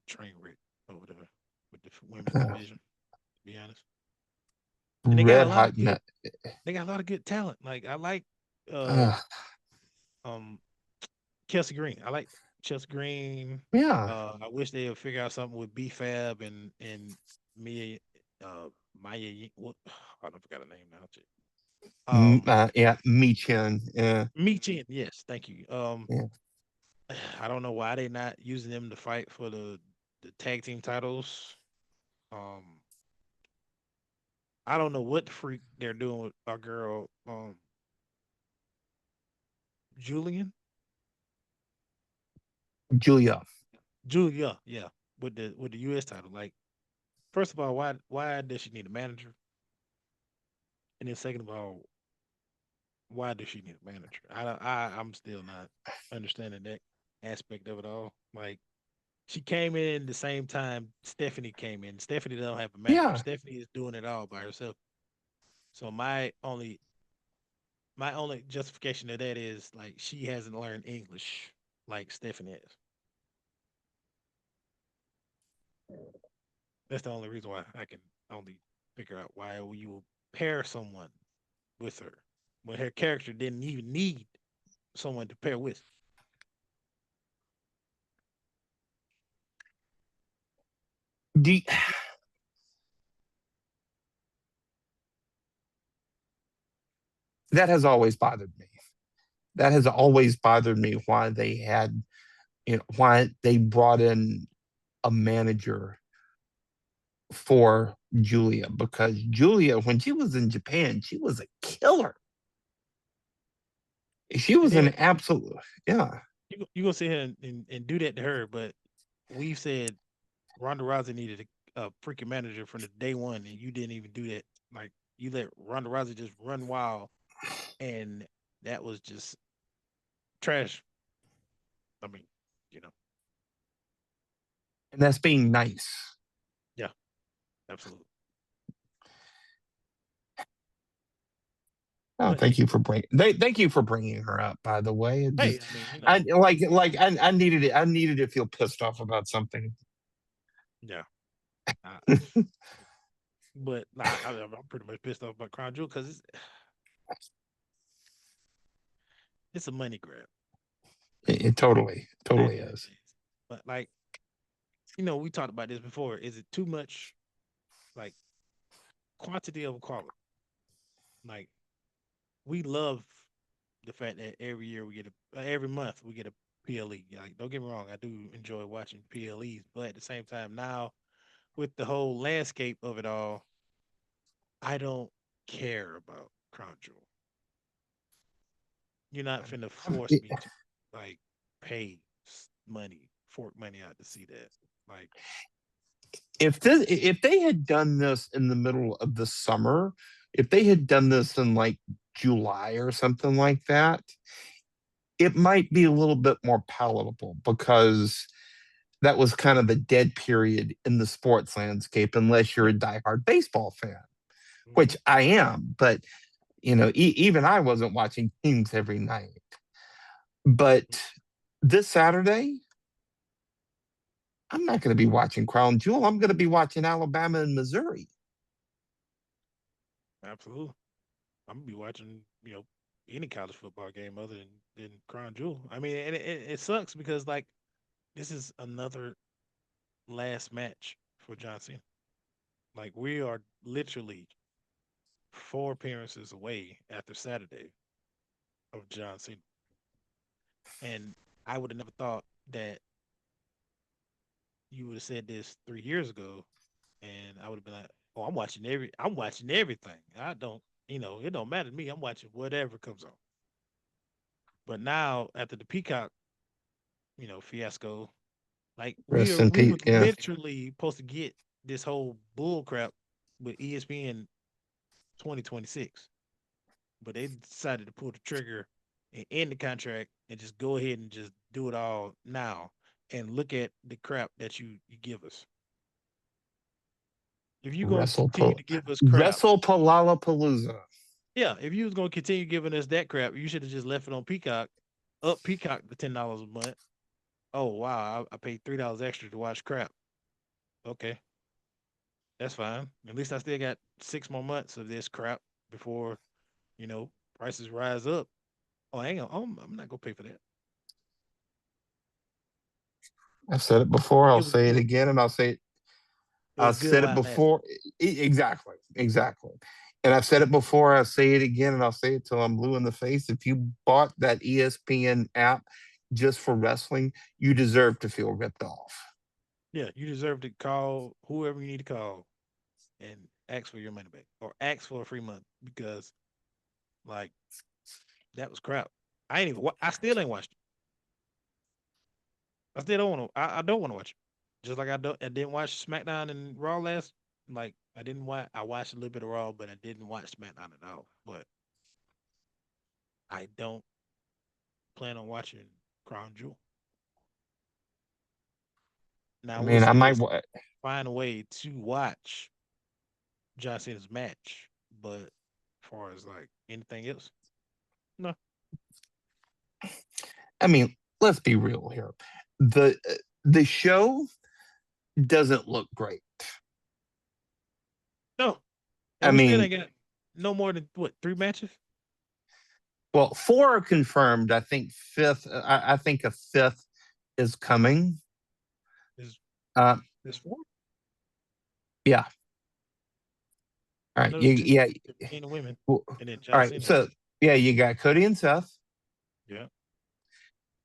train wreck over there with the women's Uh, division. To be honest, and they got a red lot hot of good. nut. They got a lot of good talent. Like I like uh Uh, um Kelsey Green. I like. Chelsea Green. Yeah. I wish they would figure out something with B Fab and Mia, Maya. What? I don't forgot her name now. Yeah, Michin. Yeah. Michin. Yes, thank you. Yeah. I don't know why they not using them to fight for the tag team titles. Um, I don't know what the freak they're doing with our girl, Julian, Julia. Julia, yeah, with the U.S. title. Like, first of all, why does she need a manager? And then second of all, why does she need a manager? I'm still not understanding that aspect of it all. Like, she came in the same time Stephanie came in. Stephanie don't have a manager. Yeah. Stephanie is doing it all by herself. So my only justification of that is like she hasn't learned English like Stephanie has. That's the only reason why I can only figure out why you will pair someone with her when her character didn't even need someone to pair with. Do you- that has always bothered me. That has always bothered me why they had, why they brought in a manager for Julia, because Julia, when she was in Japan, she was a killer. She And was an then absolute, yeah. you gonna sit here and do that to her, but we've said Ronda Rousey needed a freaking manager from the day one, and you didn't even do that. Like you let Ronda Rousey just run wild, and that was just trash. I mean, you know, And that's being nice. yeah, absolutely. Oh, But hey, thank you for bringing her up. By the way, it hey, just I mean, I I needed it. I needed to feel pissed off about something. yeah. I, but nah, I'm pretty much pissed off about Crown Jewel because it's a money grab It totally, at totally the end of the is. day. But like, we talked about this before. Is it too much like quantity over quality? Like we love the fact that every year we get every month we get a PLE. Like, don't get me wrong, I do enjoy watching PLEs, but at the same time, now with the whole landscape of it all, I don't care about Crown Jewel. You're not finna force me to like pay money, fork money out to see that. Like, If they had done this in the middle of the summer, if they had done this in like July or something like that, it might be a little bit more palatable because that was kind of a dead period in the sports landscape, unless you're yeah, a diehard baseball fan, hmm, which I am. But even I wasn't watching teams every night. But this Saturday, I'm not going to be watching Crown Jewel. I'm going to be watching Alabama and Missouri. absolutely. I'm gonna be watching, any college football game other than Crown Jewel. I mean, and it sucks because like this is another last match for John Cena. Like we are literally four appearances away after Saturday of John Cena, and I would have never thought that you would have said this 3 years ago, and I would have been like, "Oh, I'm watching everything. I don't, it don't matter to me. I'm watching whatever comes on." But now after the Peacock, fiasco, like Rest in we peace. was Yeah. literally supposed to get this whole bull crap with ESPN 2026, but they decided to pull the trigger and end the contract and just go ahead and just do it all now and look at the crap that you give us. If you're gonna Wrestle, continue to give us crap, Wrestle Palala. yeah, if you was gonna continue giving us that crap, you should have just left it on Peacock, up Peacock to $10 a month. Oh wow, I paid $3 extra to watch crap. Okay, that's fine. At least I still got 6 more months of this crap before you know prices rise up. Oh, hang on, I'm not gonna pay for that. I've said it before. It I'll was say it good. again, and I'll say it. It was I've good said it while it lasted. before. Exactly, exactly. And I've said it before. I'll say it again, and I'll say it till I'm blue in the face. If you bought that ESPN app just for wrestling, you deserve to feel ripped off. Yeah, you deserve to call whoever you need to call and ask for your money back or ask for a free month because like that was crap. I ain't even. I still ain't watched it. I still don't want to. I don't want to watch it. Just like I don't. I didn't watch SmackDown and Raw last. Like I didn't watch. I watched a little bit of Raw, but I didn't watch SmackDown at all. But I don't plan on watching Crown Jewel. Now I I will mean, I might. suggest find a way to watch John Cena's match, but as far as like anything else, no, I mean, let's be real here. The show doesn't look great. no, and I we still mean, ain't got no more than what 3 matches. well, four are confirmed. I think fifth. I think a fifth is coming. Is Uh, there's 4? yeah. All I right. know there's You, two yeah. in the women, Well, and then all John right. Cena. So yeah, you got Cody and Seth. Yeah.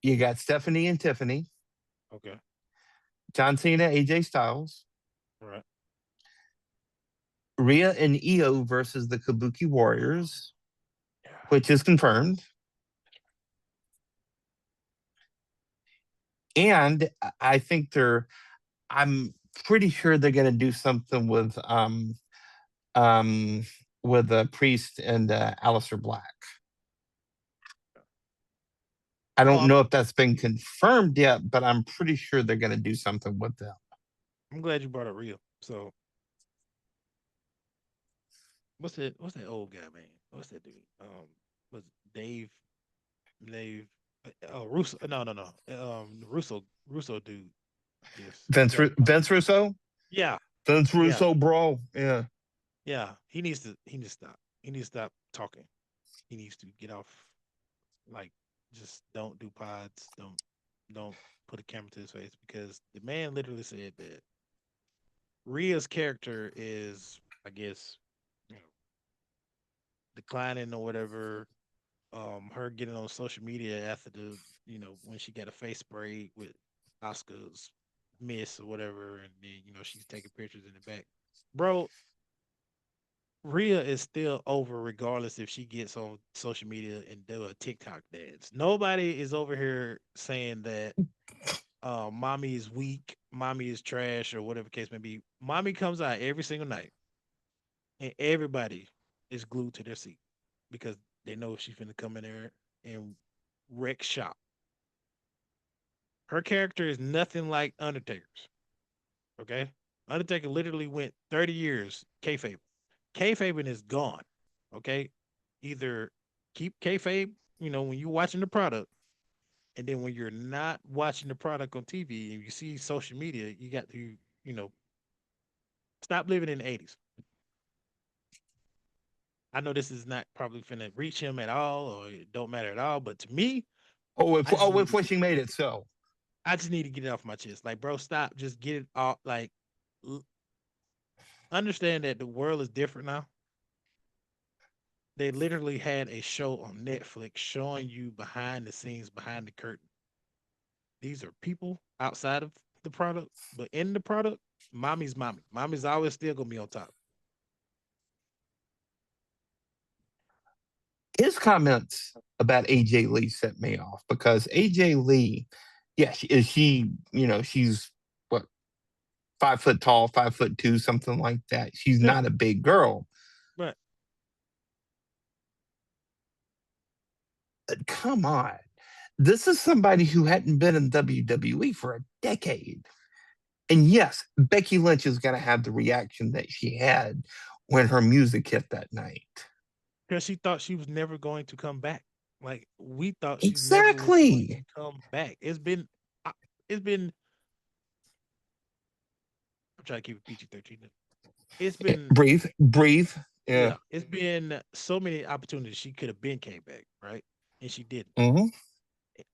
You got Stephanie and Tiffany. Okay. John Cena, AJ Styles. All right. Rhea and Io versus the Kabuki Warriors, Yeah. which is confirmed. And I think they're. I'm pretty sure they're going to do something um with Priest and Alistair Black. I Well, don't know if that's been confirmed yet, but I'm pretty sure they're going to do something with them. I'm glad you brought up Rio. So what's that old guy, man? What's that dude? Was Dave Dave Russo? No, no, no. Russo dude. I guess he got Vince Russo, yeah, Vince yeah, Russo, bro. Yeah, yeah. He needs to stop. He needs to stop talking. He needs to get off. Like, just don't do pods. Don't put a camera to his face because the man literally said that Rhea's character is, I guess, you know, declining or whatever. Her getting on social media after the, when she got a face spray with Oscar's miss or whatever, and then she's taking pictures in the back. Bro, Rhea is still over regardless if she gets on social media and do a TikTok dance. Nobody is over here saying that mommy is weak, mommy is trash, or whatever case may be. Mommy comes out every single night, and everybody is glued to their seat because they know she's gonna come in there and wreck shop. Her character is nothing like Undertaker's. Okay, Undertaker literally went 30 years kayfabe. Kayfabe is gone. Okay, either keep kayfabe, when you're watching the product, and then when you're not watching the product on TV and you see social media, you got to, you know, stop living in the 80s. I know this is not probably finna reach him at all, or it don't matter at all. But to me, I just need if to get, wishing made it so. I just need to get it off my chest. Like, bro, stop. Just get it off. Like, understand that the world is different now. They literally had a show on Netflix showing you behind the scenes, behind the curtain. These are people outside of the product, but in the product, mommy's mommy. Mommy's always still gonna be on top. His comments about AJ Lee set me off because AJ Lee, yeah, she's what 5 foot tall, 5'2", something like that. She's Yeah, not a big girl. but Come on. This is somebody who hadn't been in WWE for a decade. And yes, Becky Lynch is going to have the reaction that she had when her music hit that night. because she thought she was never going to come back. Like we thought she never was going to Exactly. come back. It's been. I'm trying to keep it PG-13. It's been, Breathe, breathe. Yeah. yeah, it's been so many opportunities she could have been came back, right? And she didn't. Mm-hmm.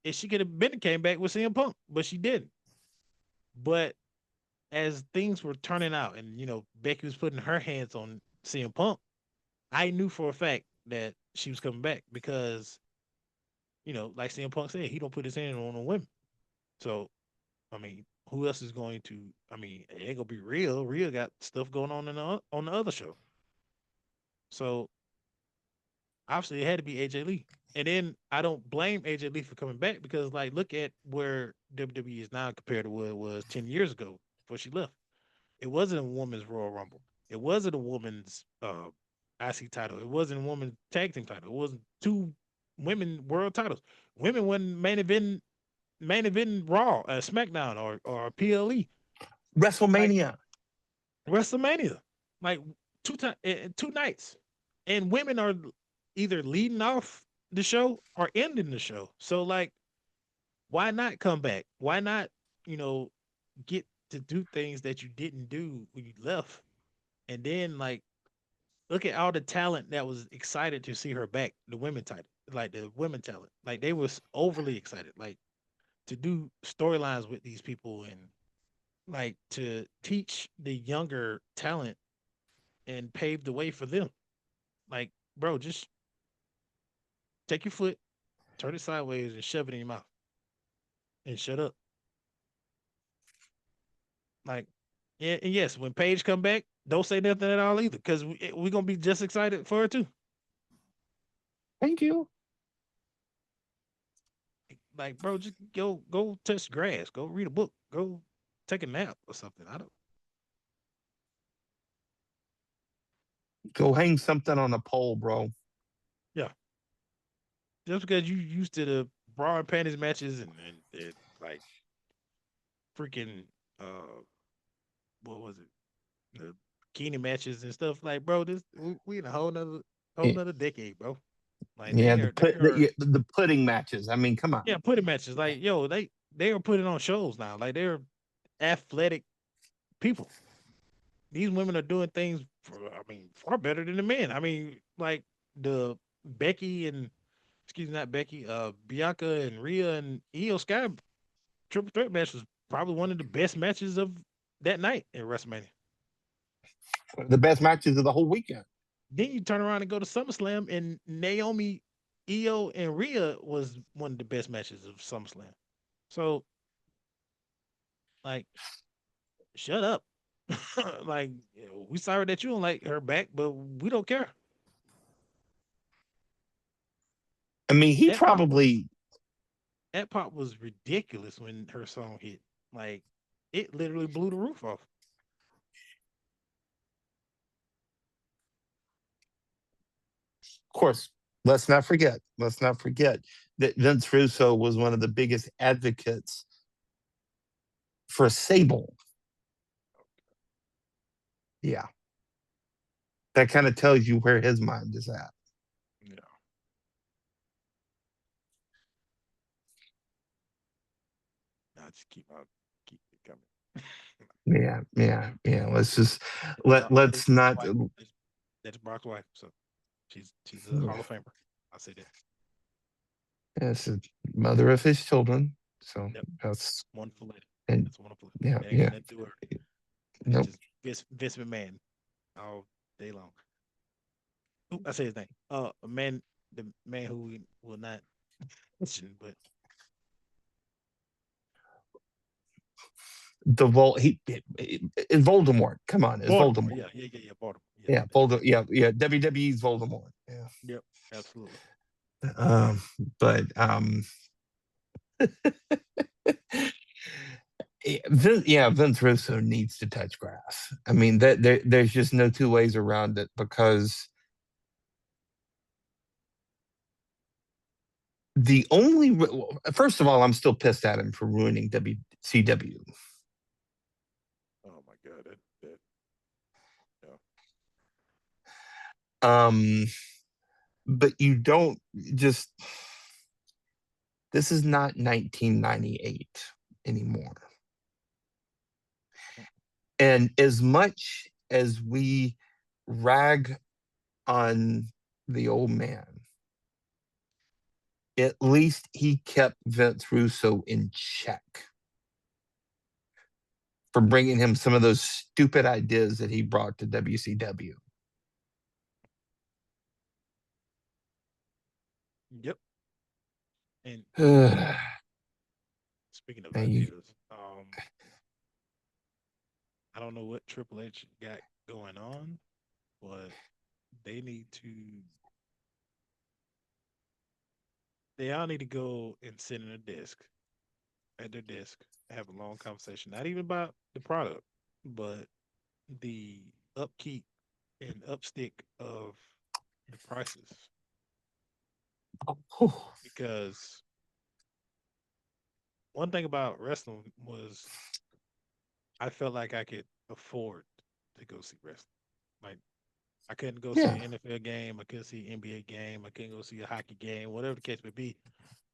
And she could have been came back with CM Punk, but she didn't. But as things were turning out, and Becky was putting her hands on CM Punk, I knew for a fact that she was coming back because like CM Punk said, he don't put his hand on women. So I mean, who else is going to? I mean, it ain't gonna be real. Real got stuff going on on the other show. So obviously, it had to be AJ Lee. And then I don't blame AJ Lee for coming back because, like, look at where WWE is now compared to what it was 10 years ago before she left. It wasn't a woman's Royal Rumble. It wasn't a woman's IC title. It wasn't a woman's tag team title. It wasn't two women world titles. Women wasn't main event Raw, SmackDown, or PLE. Like WrestleMania. WrestleMania, like two nights, and women are either leading off the show or ending the show. So like, why not come back? Why not, you know, get to do things that you didn't do when you left, and then like look at all the talent that was excited to see her back. The women title, like the women talent, like they was overly excited, like to do storylines with these people and like to teach the younger talent and pave the way for them. Like, bro, just take your foot, turn it sideways, and shove it in your mouth, and shut up. Like, yeah, and yes, when Paige come back, don't say nothing at all either, because we gonna be just excited for her too. Thank you. Like, bro, just go touch grass, go read a book, go take a nap or something. I don't. Go hang something on a pole, bro. Yeah, just because you used to the bra and panties matches and like freaking what was it, the bikini matches and stuff. Like, bro, this we in a whole Yeah, nother decade, bro. Like yeah, they are the pudding matches. I mean, come on. yeah, putting matches. Like, yo, they are putting on shows now. Like they're athletic people. These women are doing things I mean, far better than the men. I mean, like the Becky and excuse me, not Becky, Bianca and Rhea and Io Sky triple threat match was probably one of the best matches of that night in WrestleMania. The best matches of the whole weekend. Then you turn around and go to SummerSlam, and Naomi, Io, and Rhea was one of the best matches of SummerSlam. So, like, shut up. Like, we sorry that you don't like her back, but we don't care. I mean, he That pop was probably, that pop was ridiculous when her song hit. Like, it literally blew the roof off. of course, let's not forget that Vince Russo was one of the biggest advocates for Sable. Yeah, that kind of tells you where his mind is at. Yeah, I just keep it coming. Yeah, yeah, yeah. Let's just His let's not. wife, that's Brock's wife, so she's a Hall Yeah, of Famer. I'll say that. it's the mother of his children. So Yep, that's wonderful lady. and That's a wonderful lady. yeah, That ain't got yeah. nothing to do with her. That's Nope. just Vince McMahon all day long. Ooh, I say his name. A man, the man who we will not mention, but The Vol is Voldemort. Come on, is Baltimore. Voldemort. Yeah. Baltimore. Yeah, Yeah, that's right. Yeah. WWE's Voldemort. Yeah. Yep, absolutely. Um, but Vince Russo needs to touch grass. I mean, there's just no two ways around it because the only first of all, I'm still pissed at him for ruining WCW. Oh my God, that yeah. Um, but you don't just this is not 1998 anymore. And as much as we rag on the old man, at least he kept Vince Russo in check. for bringing him some of those stupid ideas that he brought to WCW. Yep. And now speaking of you, ideas, I don't know what Triple H got going on, but they need to they all need to go and sit in a desk at their desk, have a long conversation, not even about the product, but the upkeep and upstick of the prices. Because one thing about wrestling was I felt like I could afford to go see wrestling. Like I couldn't go see yeah, an NFL game, I couldn't see an NBA game, I couldn't go see a hockey game, whatever the case may be.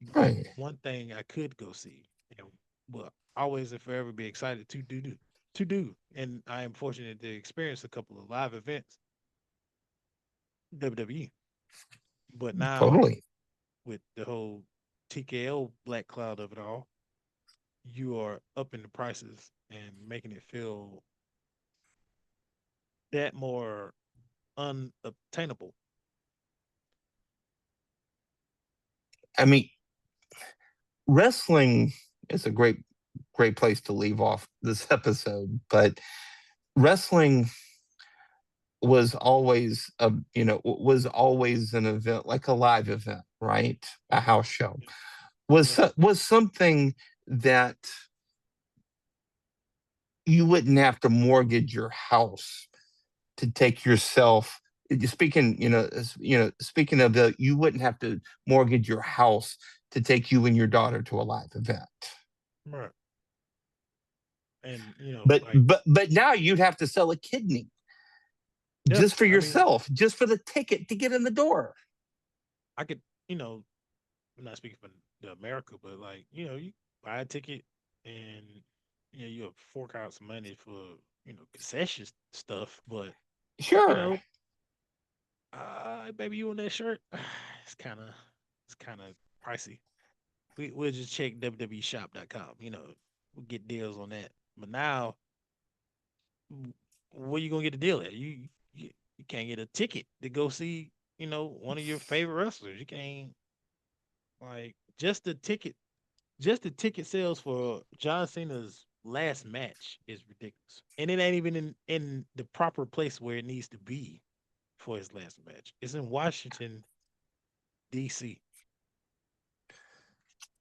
But right. one thing I could go see, and well, always and forever be excited to do. And I am fortunate to experience a couple of live events, WWE. But now Totally. with the whole TKO black cloud of it all, you are upping the prices and making it feel that more unobtainable. I mean, wrestling is a great place to leave off this episode, but wrestling was always an event, like a live event, right? A house show Yep. was something that you wouldn't have to mortgage your house to take yourself. Speaking, speaking of the, you wouldn't have to mortgage your house to take you and your daughter to a live event. Right. And But like but now you'd have to sell a kidney yeah, just for I mean, yourself, just for the ticket to get in the door. I could, I'm not speaking for the America, but like, you buy a ticket and you fork out some money for, concession stuff, but you Sure. know, baby, you on that shirt? It's kind of, it's kind of pricey. We'll just check www.shop.com. We'll get deals on that. But now, where you gonna get the deal at? You can't get a ticket to go see, one of your favorite wrestlers. You can't like just the ticket sales for John Cena's last match is ridiculous, and it ain't even in the proper place where it needs to be for his last match. It's in Washington D.C.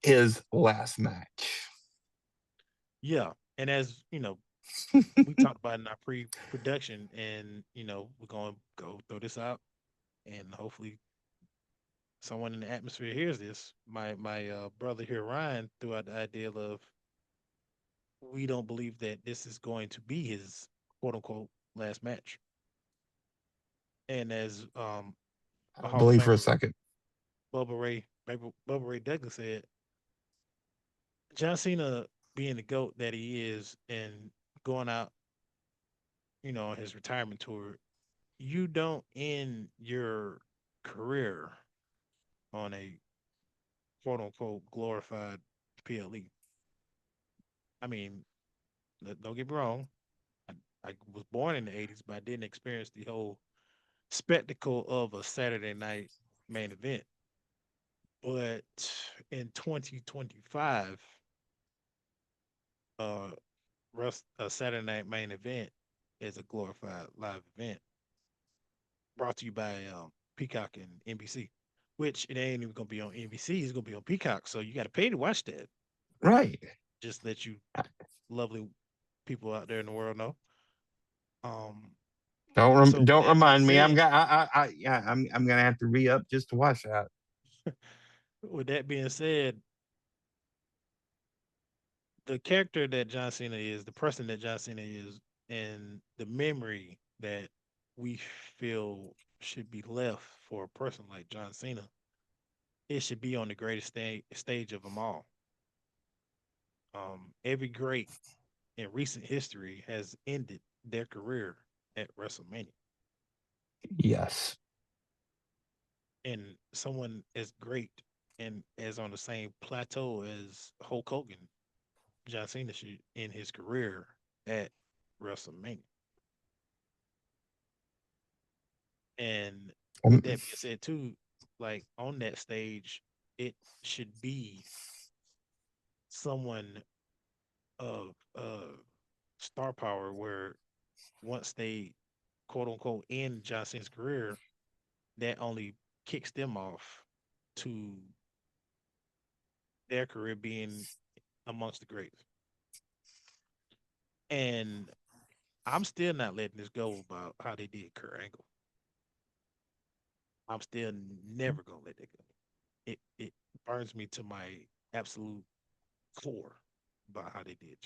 His last match. Yeah, and as we talked about in our pre-production, and we're gonna go throw this out, and hopefully someone in the atmosphere hears this. My brother here, Ryan, threw out the idea of we don't believe that this is going to be his quote unquote last match. And as I a don't Hall of believe for a Famer, second. Bubba Ray Douglas said, John Cena being the GOAT that he is and going out, on his retirement tour, you don't end your career on a quote unquote glorified PLE. I mean, don't get me wrong. I, I was born in the 80s, but I didn't experience the whole spectacle of a Saturday night main event. But in 2025, uh, a Saturday night main event is a glorified live event brought to you by Peacock and NBC, which it ain't even gonna be on NBC. It's gonna be on Peacock, so you got to pay to watch that. Right. Just let you lovely people out there in the world know. Um, so with Don't that being remind me. said, I'm gonna have to re up just to watch that. with that being said, the character that John Cena is, the person that John Cena is, and the memory that we feel should be left for a person like John Cena, it should be on the greatest stage of them all. Every great in recent history has ended their career at WrestleMania, Yes. and someone as great and as on the same plateau as Hulk Hogan, John Cena should end his career. at WrestleMania. And Um, with that being said, too, like on that stage, it should be someone of star power where once they quote unquote end John Cena's career, that only kicks them off to their career being amongst the greats. And I'm still not letting this go about how they did Kurt Angle. I'm still never gonna let that go. It burns me to my absolute core about how they did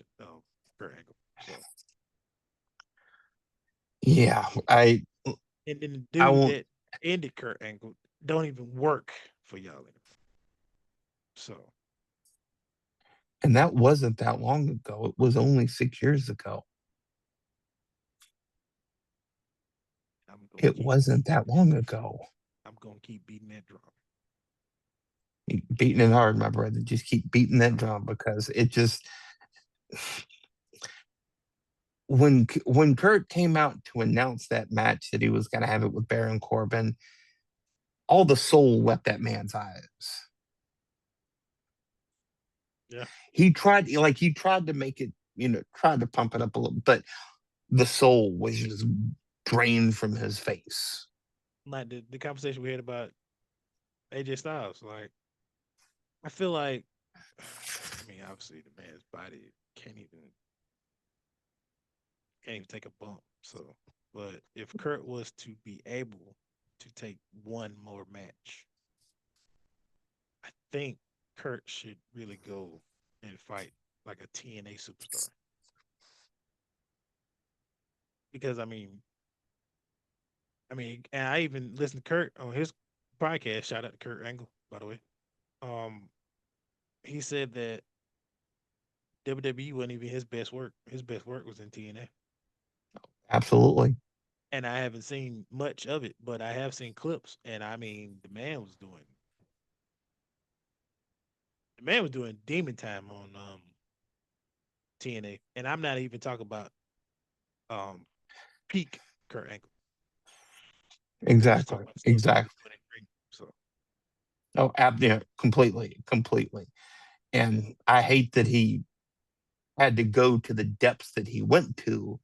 Kurt Angle. So, yeah, and then the I dude won't, that ended Kurt Angle don't even work for y'all anymore. So and that wasn't that long ago. It was only 6 years ago. I'm gonna It keep wasn't that long ago. beating that drum. Keep beating it hard, my brother. Just keep beating that drum because it just when Kurt came out to announce that match that he was going to have it with Baron Corbin, all the soul left that man's eyes. Yeah, He tried to make it, tried to pump it up a little, but the soul was just drained from his face. like the conversation we had about AJ Styles. Like I feel like, I mean, obviously the man's body can't even take a bump. So, but if Kurt was to be able to take one more match, I think Kurt should really go and fight like a TNA superstar. Because and I even listened to Kurt on his podcast. Shout out to Kurt Angle, by the way. Um, he said that WWE wasn't even his best work. His best work was in TNA. Absolutely. And I haven't seen much of it, but I have seen clips. And the man was doing demon time on TNA. And I'm not even talking about um peak Kurt Angle. I'm just talking Exactly. about stuff he was Exactly. doing in ring. So Oh, yeah, completely, completely. And I hate that he had to go to the depths that he went to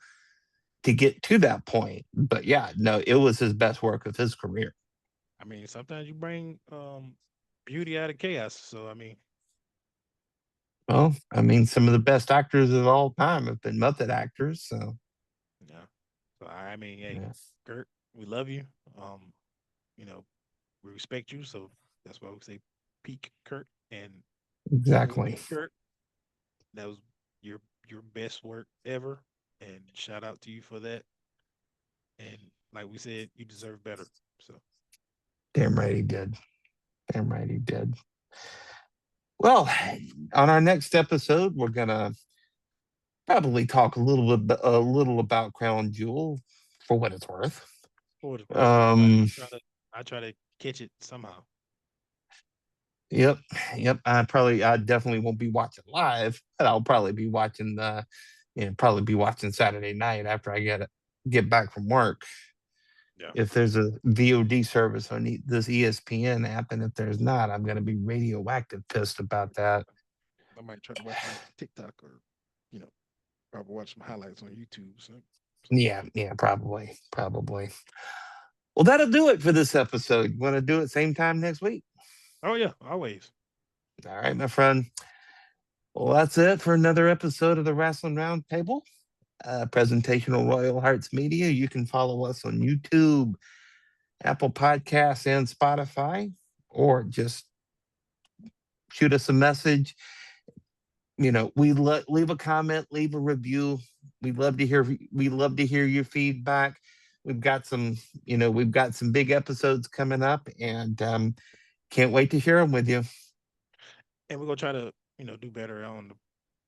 get to that point. But yeah, no, it was his best work of his career. sometimes you bring beauty out of chaos. So Well, some of the best actors of all time have been method actors. So yeah. So hey, yeah, Kurt, we love you. Um, you know, we respect you. So that's why we say peak Kurt. And to the exactly. new Kurt, that was your your best work ever. And shout out to you for that. And like we said, you deserve better. So Damn right he did. Damn right he did. Well, on our next episode, we're gonna probably talk a little about Crown Jewel for what it's worth. for what it's worth, Um, I try to catch it somehow. yep, yep. I definitely won't be watching live, but I'll probably be watching probably be watching Saturday night after I get back from work. Yeah. If there's a VOD service on this ESPN app, and if there's not, I'm going to be radioactive pissed about that. I might try to watch it on TikTok or, you know, probably watch some highlights on YouTube. So Yeah, yeah, probably, probably. Well, that'll do it for this episode. Want to do it same time next week? oh yeah, always. All right, my friend. Well, that's it for another episode of the Wrestling Roundtable, presentation of Royal Hearts Media. You can follow us on YouTube, Apple Podcasts, and Spotify, or just shoot us a message. Leave a comment, leave a review. We love to hear your feedback. We've got some big episodes coming up, and can't wait to share them with you. And we're gonna try to, do better on the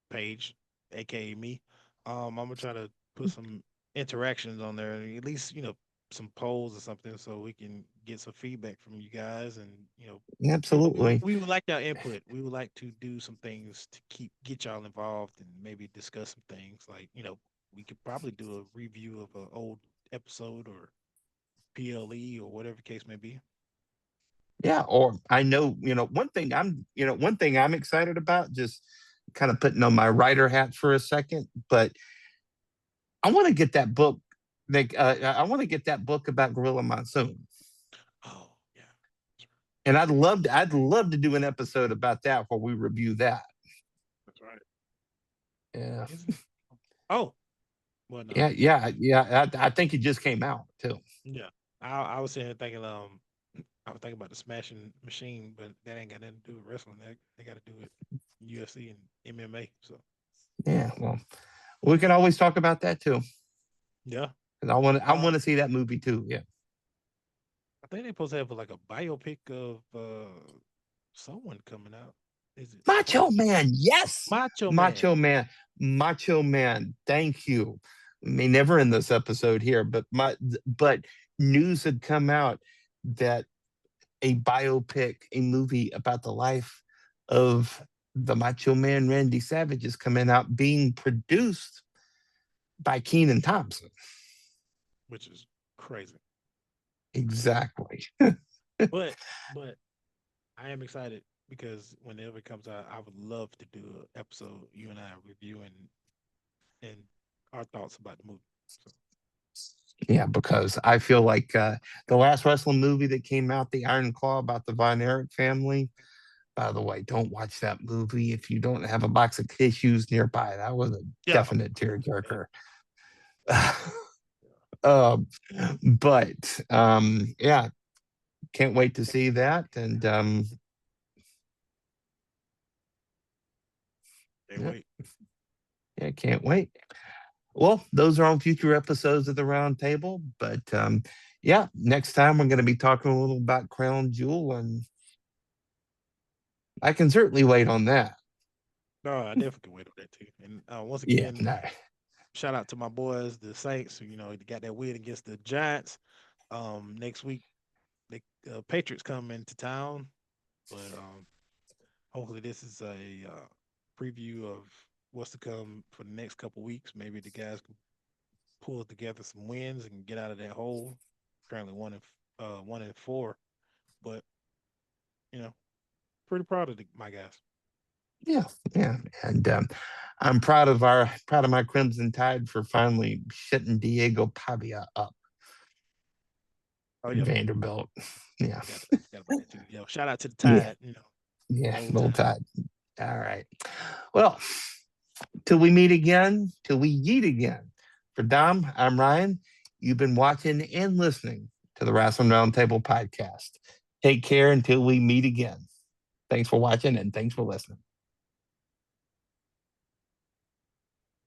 page, aka me. I'm gonna try to put some interactions on there, at least some polls or something, so we can get some feedback from you guys, and Absolutely. we would like your input. We would like to do some things to get y'all involved and maybe discuss some things like we could probably do a review of an old episode or PLE or whatever case may be. Yeah, or I know, one thing I'm excited about, just kind of putting on my writer hat for a second, but I want to get that book. I want to get that book about Gorilla Monsoon, Oh yeah, and I'd love to do an episode about that where we review that. that's right. Yeah, Is it? Oh, well, no. I think it just came out too. Yeah, I was sitting here thinking, I was thinking about the Smashing Machine, but that ain't got nothing to do with wrestling. They got to do with UFC and MMA. So Yeah, well, we can always talk about that too. yeah, And I want to see that movie too. Yeah. I think they're supposed to have like a biopic of someone coming out. Is it Macho Man, yes. Macho Man? Macho Man, Macho Man. Thank you. I mean, never in this episode here, but news had come out that a biopic, a movie about the life of the Macho Man Randy Savage is coming out, being produced by Keenan Thompson. Which is crazy. Exactly. But I am excited because whenever it comes out, I would love to do an episode, you and I reviewing and our thoughts about the movie. So, Yeah, because I feel like the last wrestling movie that came out, The Iron Claw, about the Von Erich family. By the way, don't watch that movie if you don't have a box of tissues nearby. That was a yeah, definite tearjerker. um, but yeah, can't wait to see that. And can't yeah, wait. yeah, can't wait. Well, those are on future episodes of the Round Table. But yeah, next time we're going to be talking a little about Crown Jewel, and I can certainly wait on that. No, I definitely can wait on that too. And once Yeah, again, no. shout out to my boys, the Saints. Who, they got that win against the Giants. Next week, the Patriots come into town, but hopefully this is a preview of what's to come for the next couple weeks. Maybe the guys can pull together some wins and get out of that hole. Currently 1-4, but you know, pretty proud of my guys. Yeah, yeah, and I'm proud of my Crimson Tide for finally shutting Diego Pavia up Oh in yeah, Vanderbilt. Yeah, got about that too. Yo, shout out to the yeah, Tide. yeah, Roll little Tide. Tide. All right. Well, till we meet again, till we yeet again. For Dom, I'm Ryan. You've been watching and listening to the Wrasslin Roundtable podcast. Take care until we meet again. Thanks for watching and thanks for listening.